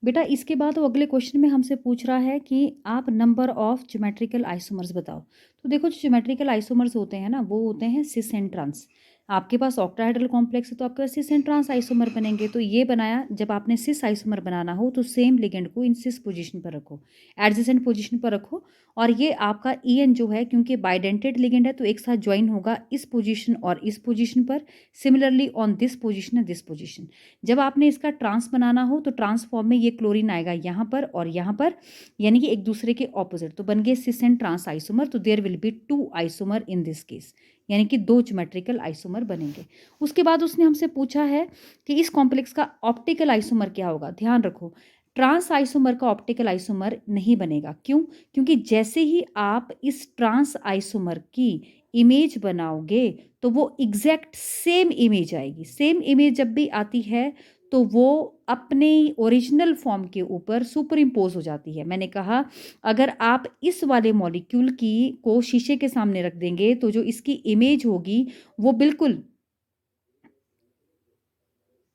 Speaker 1: बेटा इसके बाद वो अगले क्वेश्चन में हमसे पूछ रहा है कि आप नंबर ऑफ ज्योमेट्रिकल आइसोमर्स बताओ। तो देखो जो ज्योमेट्रिकल आइसोमर्स होते हैं ना, वो होते हैं सिस एंड ट्रांस। आपके पास ऑक्टाहेड्रल कॉम्प्लेक्स है तो आपके पास सिस एंड ट्रांस आइसोमर बनेंगे। तो ये बनाया, जब आपने सिस आइसोमर बनाना हो तो सेम लिगेंड को इन सिस पोजीशन पर रखो, एडजेसेंट पोजीशन पर रखो, और ये आपका EN जो है, क्योंकि बाइडेंटेड लिगेंड है तो एक साथ ज्वाइन होगा इस पोजीशन और इस पोजीशन पर, similarly on this position and this position. जब आपने इसका ट्रांस बनाना हो तो ट्रांस फॉर्म में ये क्लोरीन आएगा यहाँ पर और यहाँ पर, यानी कि एक दूसरे के ऑपोजिट, तो बन गए सिस एंड ट्रांस आइसोमर। तो there will be 2 isomer in this case, यानी कि 2 ज्योमेट्रिकल आइसोमर बनेंगे। उसके बाद उसने हमसे पूछा है कि इस कॉम्प्लेक्स का ऑप्टिकल आइसोमर क्या होगा। ध्यान रखो, ट्रांस आइसोमर का ऑप्टिकल आइसोमर नहीं बनेगा। क्यों? क्योंकि जैसे ही आप इस ट्रांस आइसोमर की इमेज बनाओगे तो वो एग्जैक्ट सेम इमेज आएगी। सेम इमेज जब भी आती है तो वो अपने ओरिजिनल फॉर्म के ऊपर सुपर इम्पोज हो जाती है। मैंने कहा अगर आप इस वाले मॉलिक्यूल की को शीशे के सामने रख देंगे तो जो इसकी इमेज होगी वो बिल्कुल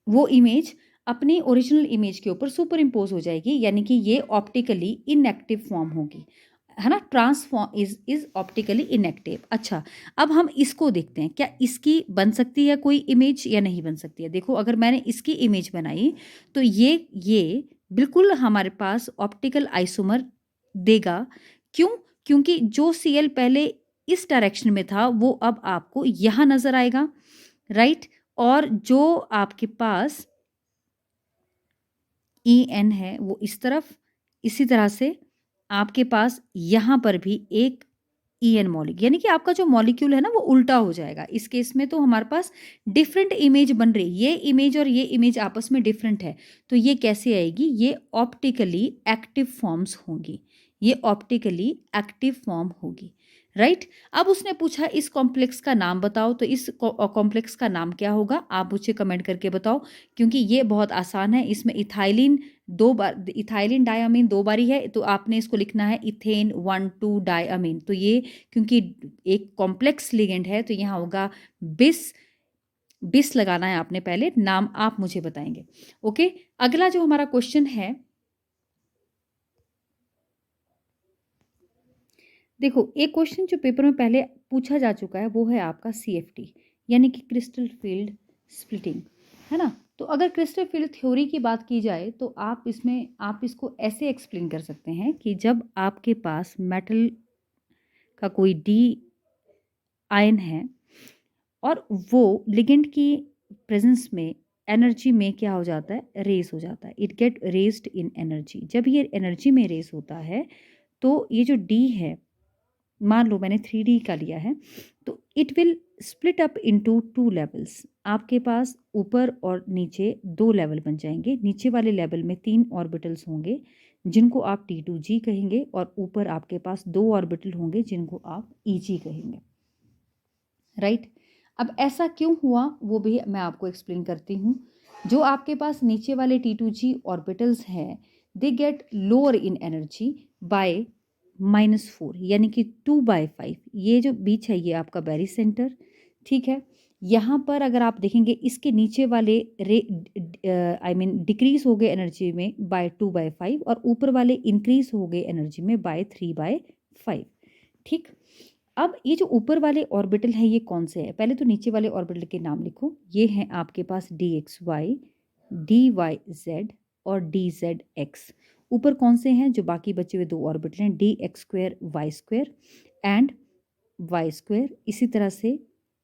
Speaker 1: वो इमेज अपनी ओरिजिनल इमेज के ऊपर सुपर इम्पोज हो जाएगी, यानी कि ये ऑप्टिकली इनएक्टिव फॉर्म होगी, है ना? Transform is optically inactive. अच्छा, अब हम इसको देखते हैं, क्या इसकी बन सकती है कोई इमेज या नहीं बन सकती है। देखो अगर मैंने इसकी इमेज बनाई तो ये बिल्कुल हमारे पास ऑप्टिकल आइसोमर देगा। क्यों? क्योंकि जो Cl पहले इस डायरेक्शन में था वो अब आपको यहाँ नजर आएगा, राइट? और जो आपके पास EN है वो इस तरफ, इसी तरह से आपके पास यहाँ पर भी एक EN मॉलिक्यूल, यानी कि आपका जो मॉलिक्यूल है ना वो उल्टा हो जाएगा। इस केस में तो हमारे पास डिफरेंट इमेज बन रही, ये इमेज और ये इमेज आपस में डिफरेंट है। तो ये कैसे आएगी? ये ऑप्टिकली एक्टिव फॉर्म्स होंगी, ये ऑप्टिकली एक्टिव फॉर्म होगी, राइट? अब उसने पूछा इस कॉम्प्लेक्स का नाम बताओ, तो इस कॉम्प्लेक्स का नाम क्या होगा आप मुझे कमेंट करके बताओ, क्योंकि ये बहुत आसान है। इसमें इथाइलिन 2 बार, इथाइलिन डायमीन 2 बारी है, तो आपने इसको लिखना है इथेन 1,2 डायमीन। तो ये क्योंकि एक कॉम्प्लेक्स लिगेंड है तो यहाँ होगा बिस। बिस लगाना है आपने, पहले नाम आप मुझे बताएंगे। ओके, अगला जो हमारा क्वेश्चन है, देखो एक क्वेश्चन जो पेपर में पहले पूछा जा चुका है वो है आपका CFT। यानी कि क्रिस्टल फील्ड स्प्लिटिंग, है ना। तो अगर क्रिस्टल फील्ड थ्योरी की बात की जाए तो आप इसको ऐसे एक्सप्लेन कर सकते हैं कि जब आपके पास मेटल का कोई डी आयन है और वो लिगेंड की प्रेजेंस में एनर्जी में क्या हो जाता है, रेस हो जाता है, it get raised in energy. जब ये एनर्जी में रेस होता है तो ये जो डी है, मान लो मैंने 3D का लिया है, तो it will split up into 2 levels. आपके पास ऊपर और नीचे 2 लेवल बन जाएंगे। नीचे वाले लेवल में 3 ऑर्बिटल्स होंगे जिनको आप T2G कहेंगे और ऊपर आपके पास 2 ऑर्बिटल होंगे जिनको आप EG कहेंगे, राइट। अब ऐसा क्यों हुआ वो भी मैं आपको एक्सप्लेन करती हूँ। जो आपके पास नीचे वाले T2G ऑर्बिटल्स हैं, they get lower in energy by -4, यानी कि 2/5। ये जो बीच है ये आपका बैरी सेंटर, ठीक है। यहाँ पर अगर आप देखेंगे इसके नीचे वाले डिक्रीज हो गए एनर्जी में बाय 2/5 और ऊपर वाले इंक्रीज हो गए एनर्जी में बाय 3/5, ठीक। अब ये जो ऊपर वाले ऑर्बिटल हैं ये कौन से हैं? पहले तो नीचे वाले ऑर्बिटल के नाम लिखो। ये हैं आपके पास DXY, DYZ और DZX। ऊपर कौन से हैं? जो बाकी बचे हुए 2 ऑर्बिटल हैं, DX² Y² एंड Y²। इसी तरह से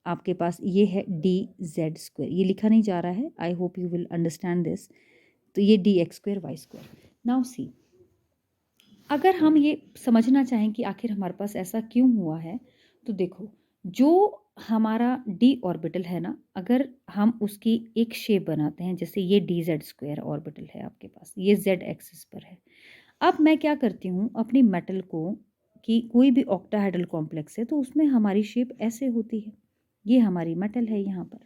Speaker 1: आपके पास ये है DZ²। ये लिखा नहीं जा रहा है, I hope you will understand this. तो ये DX² Y²। नाउ सी, अगर हम ये समझना चाहें कि आखिर हमारे पास ऐसा क्यों हुआ है, तो देखो, जो हमारा डी ऑर्बिटल है ना, अगर हम उसकी एक शेप बनाते हैं, जैसे ये DZ² ऑर्बिटल है आपके पास, ये Z एक्सिस पर है। अब मैं क्या करती हूँ अपनी मेटल को, कि कोई भी ऑक्टाहेड्रल कॉम्प्लेक्स है तो उसमें हमारी शेप ऐसे होती है। ये हमारी मेटल है यहाँ पर,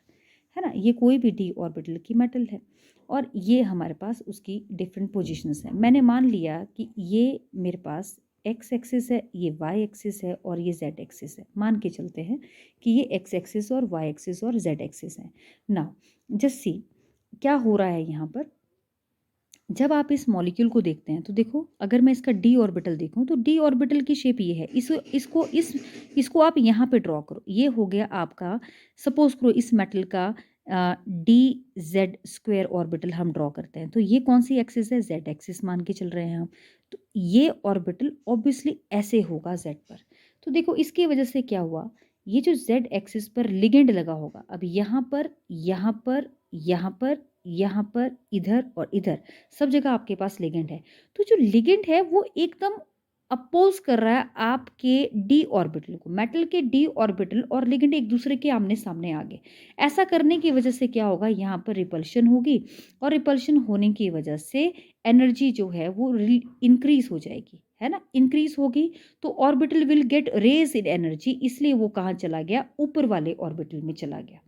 Speaker 1: है ना। ये कोई भी डी ऑर्बिटल की मेटल है और ये हमारे पास उसकी डिफरेंट पोजीशंस हैं। मैंने मान लिया कि ये मेरे पास एक्स एक्सिस है, ये वाई एक्सिस है और ये जेड एक्सिस है। मान के चलते हैं कि ये एक्स एक्सिस और वाई एक्सिस और जेड एक्सिस है। नाउ जस्ट सी क्या हो रहा है यहाँ पर। जब आप इस मॉलिक्यूल को देखते हैं तो देखो, अगर मैं इसका डी ऑर्बिटल देखूं तो डी ऑर्बिटल की शेप ये है। इसको आप यहाँ पे ड्रॉ करो। ये हो गया आपका, सपोज करो इस मेटल का DZ² ऑर्बिटल हम ड्रॉ करते हैं, तो ये कौन सी एक्सिस है? जेड एक्सिस मान के चल रहे हैं हम। तो ये ऑर्बिटल ऑब्वियसली ऐसे होगा जेड पर। तो देखो इसकी वजह से क्या हुआ, ये जो जेड एक्सिस पर लिगेंड लगा होगा, अब यहाँ पर, यहाँ पर, यहाँ पर, यहाँ पर, इधर और इधर, सब जगह आपके पास लिगेंड है। तो जो लिगेंड है वो एकदम अपोज कर रहा है आपके डी ऑर्बिटल को। मेटल के डी ऑर्बिटल और लिगेंड एक दूसरे के आमने सामने आ गए। ऐसा करने की वजह से क्या होगा, यहाँ पर रिपल्शन होगी और रिपल्शन होने की वजह से एनर्जी जो है वो इंक्रीज हो जाएगी, है ना। इंक्रीज होगी तो orbital will get raise in energy, इसलिए वो कहाँ चला गया, ऊपर वाले ऑर्बिटल में चला गया।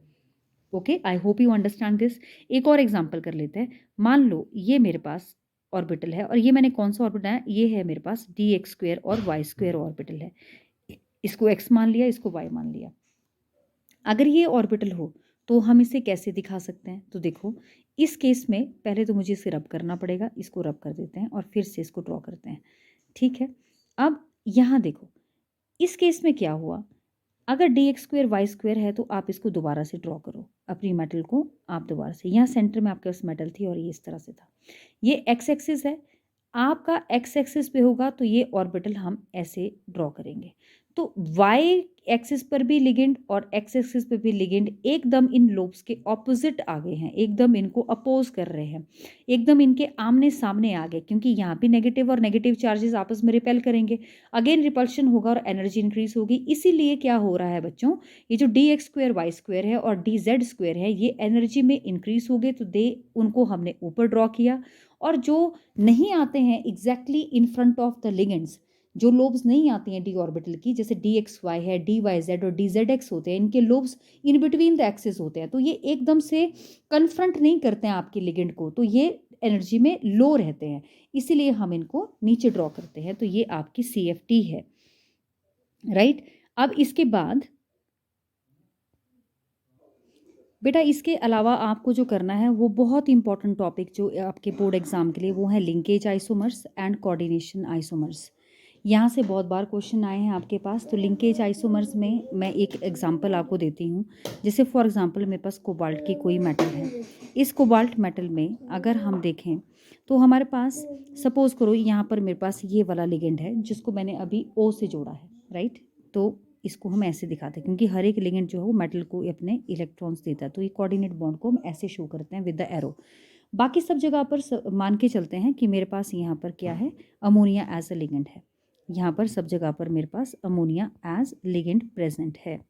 Speaker 1: Okay, I hope you understand this. एक और एग्जांपल कर लेते हैं। मान लो ये मेरे पास ऑर्बिटल है और ये मैंने कौन सा ऑर्बिटल है, ये है मेरे पास DX² और Y² ऑर्बिटल है। इसको x मान लिया, इसको y मान लिया। अगर ये ऑर्बिटल हो तो हम इसे कैसे दिखा सकते हैं? तो देखो, इस केस में पहले तो मुझे इसे रब करना पड़ेगा। इसको रब कर देते हैं और फिर से इसको ड्रॉ करते हैं, ठीक है। अब यहाँ देखो, इस केस में क्या हुआ, अगर DX² Y² है तो आप इसको दोबारा से ड्रॉ करो, अपनी मेटल को आप दोबारा से, यहाँ सेंटर में आपके पास मेटल थी और ये इस तरह से था। ये एक्स एक्सिस है, आपका एक्स एक्सिस पे होगा तो ये ऑर्बिटल हम ऐसे ड्रॉ करेंगे। तो वाई एक्सिस पर भी लिगेंड और एक्स एक्सिस पर भी लिगेंड एकदम इन लोब्स के ऑपोजिट आ गए हैं, एकदम इनको अपोज कर रहे हैं, एकदम इनके आमने सामने आ गए, क्योंकि यहाँ भी नेगेटिव और नेगेटिव चार्जेस आपस में रिपेल करेंगे, अगेन रिपल्शन होगा और एनर्जी इंक्रीज होगी। इसीलिए क्या हो रहा है बच्चों, ये जो DX² Y² है और DZ² है, ये एनर्जी में इंक्रीज हो गए तो उनको हमने ऊपर ड्रॉ किया। और जो नहीं आते हैं exactly in front of the ligands, जो लोब्स नहीं आती हैं डी ऑर्बिटल की, जैसे DXY है, DYZ और DZX होते हैं, इनके lobes in between the axis होते हैं, तो ये एकदम से कन्फ्रंट नहीं करते हैं आपके लिगेंड को, तो ये एनर्जी में लो रहते हैं, इसीलिए हम इनको नीचे ड्रॉ करते हैं। तो ये आपकी CFT है, राइट। अब इसके बाद बेटा, इसके अलावा आपको जो करना है वो बहुत इंपॉर्टेंट टॉपिक जो आपके बोर्ड एग्जाम के लिए, वो है linkage isomers and coordination isomers. यहाँ से बहुत बार क्वेश्चन आए हैं आपके पास। तो लिंकेज आइसोमर्स में मैं एक एग्जांपल आपको देती हूँ। जैसे फॉर एग्जांपल मेरे पास कोबाल्ट की कोई मेटल है। इस कोबाल्ट मेटल में अगर हम देखें तो हमारे पास सपोज करो यहाँ पर मेरे पास ये वाला लिगेंड है जिसको मैंने अभी ओ से जोड़ा है, राइट। तो इसको हम ऐसे दिखाते हैं क्योंकि हर एक लिगेंड जो है वो मेटल को अपने इलेक्ट्रॉन्स देता है। तो ये कोऑर्डिनेट बॉन्ड को हम ऐसे शो करते हैं विद द एरो। बाकी सब जगह पर मान के चलते हैं कि मेरे पास यहाँ पर क्या है, अमोनिया एज अ लिगेंड है। यहाँ पर सब जगह पर मेरे पास अमोनिया एज लिगेंड प्रेजेंट है।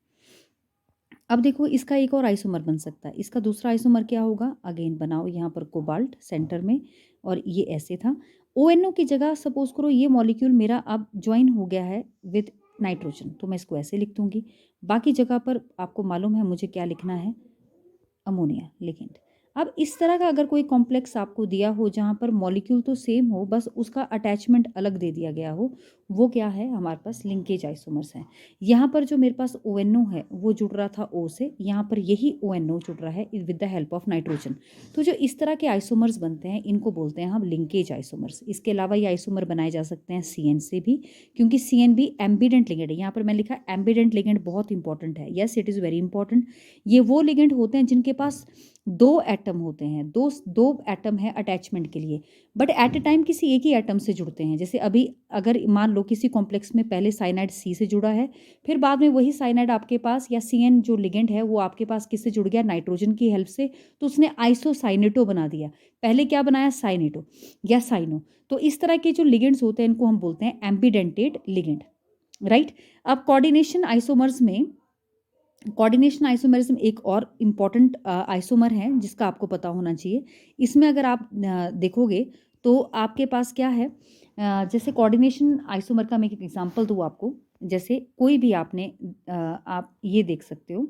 Speaker 1: अब देखो इसका एक और आइसोमर बन सकता है। इसका दूसरा आइसोमर क्या होगा, अगेन बनाओ यहाँ पर कोबाल्ट सेंटर में और ये ऐसे था। ONO की जगह सपोज करो ये मॉलिक्यूल मेरा अब ज्वाइन हो गया है विद नाइट्रोजन, तो मैं इसको ऐसे लिख दूंगी। बाकी जगह पर आपको मालूम है मुझे क्या लिखना है, अमोनिया लिगेंड। अब इस तरह का अगर कोई कॉम्प्लेक्स आपको दिया हो जहाँ पर मॉलिक्यूल तो सेम हो बस उसका अटैचमेंट अलग दे दिया गया हो, वो क्या है, हमारे पास लिंकेज आइसोमर्स हैं। यहाँ पर जो मेरे पास ONO है वो जुड़ रहा था O से, यहाँ पर यही ONO जुड़ रहा है with the help of nitrogen. तो जो इस तरह के आइसोमर्स बनते हैं इनको बोलते हैं हम लिंकेज आइसोमर्स। इसके अलावा ये आइसोमर बनाए जा सकते हैं CN से भी, क्योंकि CN भी एम्बिडेंट लिगेंड है। यहाँ पर मैं लिखा एम्बिडेंट लिगेंड बहुत इंपॉर्टेंट है। Yes, it is very important. ये वो लिगेंड होते हैं जिनके पास दो एटम होते हैं, दो एटम है अटैचमेंट के लिए, बट एट ए टाइम किसी एक ही एटम से जुड़ते हैं। जैसे अभी अगर मान लो किसी कॉम्प्लेक्स में पहले साइनाइड C से जुड़ा है, फिर बाद में वही साइनाइड आपके पास या CN जो लिगेंड है वो आपके पास किससे जुड़ गया, नाइट्रोजन की हेल्प से, तो उसने आइसोसाइनेटो बना दिया। पहले क्या बनाया, साइनेटो या साइनो। तो इस तरह के जो लिगेंड्स होते हैं इनको हम बोलते हैं एम्बिडेंटेड लिगेंड, राइट। अब कोऑर्डिनेशन आइसोमर्स में, कोऑर्डिनेशन आइसोमेरिज्म एक और इम्पॉर्टेंट आइसोमर है जिसका आपको पता होना चाहिए। इसमें अगर आप देखोगे तो आपके पास क्या है, जैसे कोऑर्डिनेशन आइसोमर का मैं एक एग्जांपल दूँ आपको। जैसे कोई भी आपने आप ये देख सकते हो,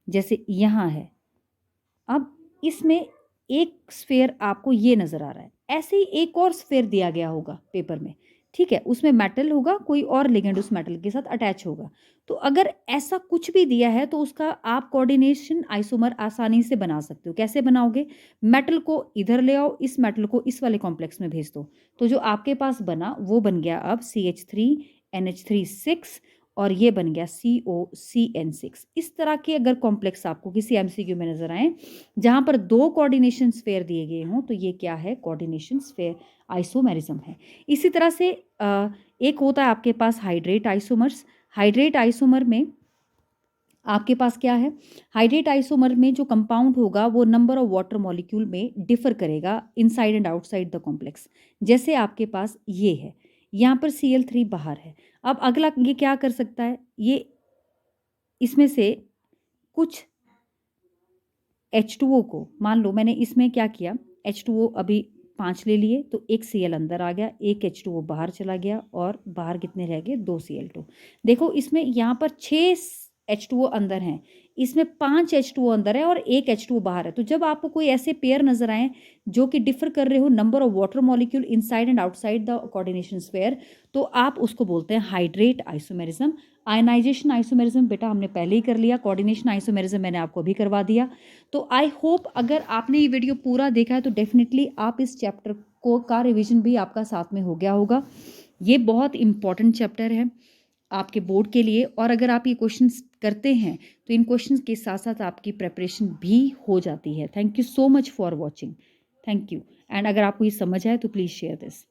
Speaker 1: जैसे यहाँ है। अब इसमें एक स्फेयर आपको ये नज़र आ रहा है, ऐसे ही एक और स्फेयर दिया गया होगा पेपर में, ठीक है। उसमें मेटल होगा, कोई और लिगेंड उस मेटल के साथ अटैच होगा। तो अगर ऐसा कुछ भी दिया है तो उसका आप कोऑर्डिनेशन आइसोमर आसानी से बना सकते हो। कैसे बनाओगे, मेटल को इधर ले आओ, इस मेटल को इस वाले कॉम्प्लेक्स में भेज दो, तो जो आपके पास बना वो बन गया अब CH3 NH3 6 और ये बन गया COCN6। इस तरह के अगर कॉम्प्लेक्स आपको किसी MCQ में नजर आए जहां पर दो कोऑर्डिनेशन स्फेयर दिए गए हों, तो ये क्या है, कोऑर्डिनेशन स्फेयर आइसोमेरिज्म है। इसी तरह से एक होता है आपके पास हाइड्रेट आइसोमर्स। हाइड्रेट आइसोमर में आपके पास क्या है, हाइड्रेट आइसोमर में जो कंपाउंड होगा वो नंबर ऑफ वाटर मॉलिक्यूल में डिफर करेगा inside and outside the complex. जैसे आपके पास ये है, यहाँ पर Cl3 बाहर है। अब अगला ये क्या कर सकता है, ये इसमें से कुछ H2O को, मान लो मैंने इसमें क्या किया, H2O अभी 5 ले लिए तो एक Cl अंदर आ गया, एक H2O बाहर चला गया और बाहर कितने रह गए, 2 Cl2। देखो इसमें यहाँ पर 6 H2O अंदर हैं, इसमें 5 H2O अंदर है और एक H2O बाहर है। तो जब आपको कोई ऐसे पेयर नजर आए जो कि डिफर कर रहे हो number of water molecule inside and outside the coordination sphere, तो आप उसको बोलते हैं हाइड्रेट आइसोमेरिज्म। आयनाइजेशन आइसोमेरिज्म बेटा हमने पहले ही कर लिया, कोऑर्डिनेशन आइसोमेरिज्म मैंने आपको अभी करवा दिया। तो आई होप अगर आपने ये वीडियो पूरा देखा है तो डेफिनेटली आप इस चैप्टर को का रिवीजन भी आपका साथ में हो गया होगा। ये बहुत इंपॉर्टेंट चैप्टर है आपके बोर्ड के लिए, और अगर आप ये क्वेश्चंस करते हैं तो इन क्वेश्चंस के साथ साथ आपकी प्रिपरेशन भी हो जाती है। Thank you so much for watching, thank you. And अगर आपको ये समझ आए तो प्लीज़ शेयर दिस।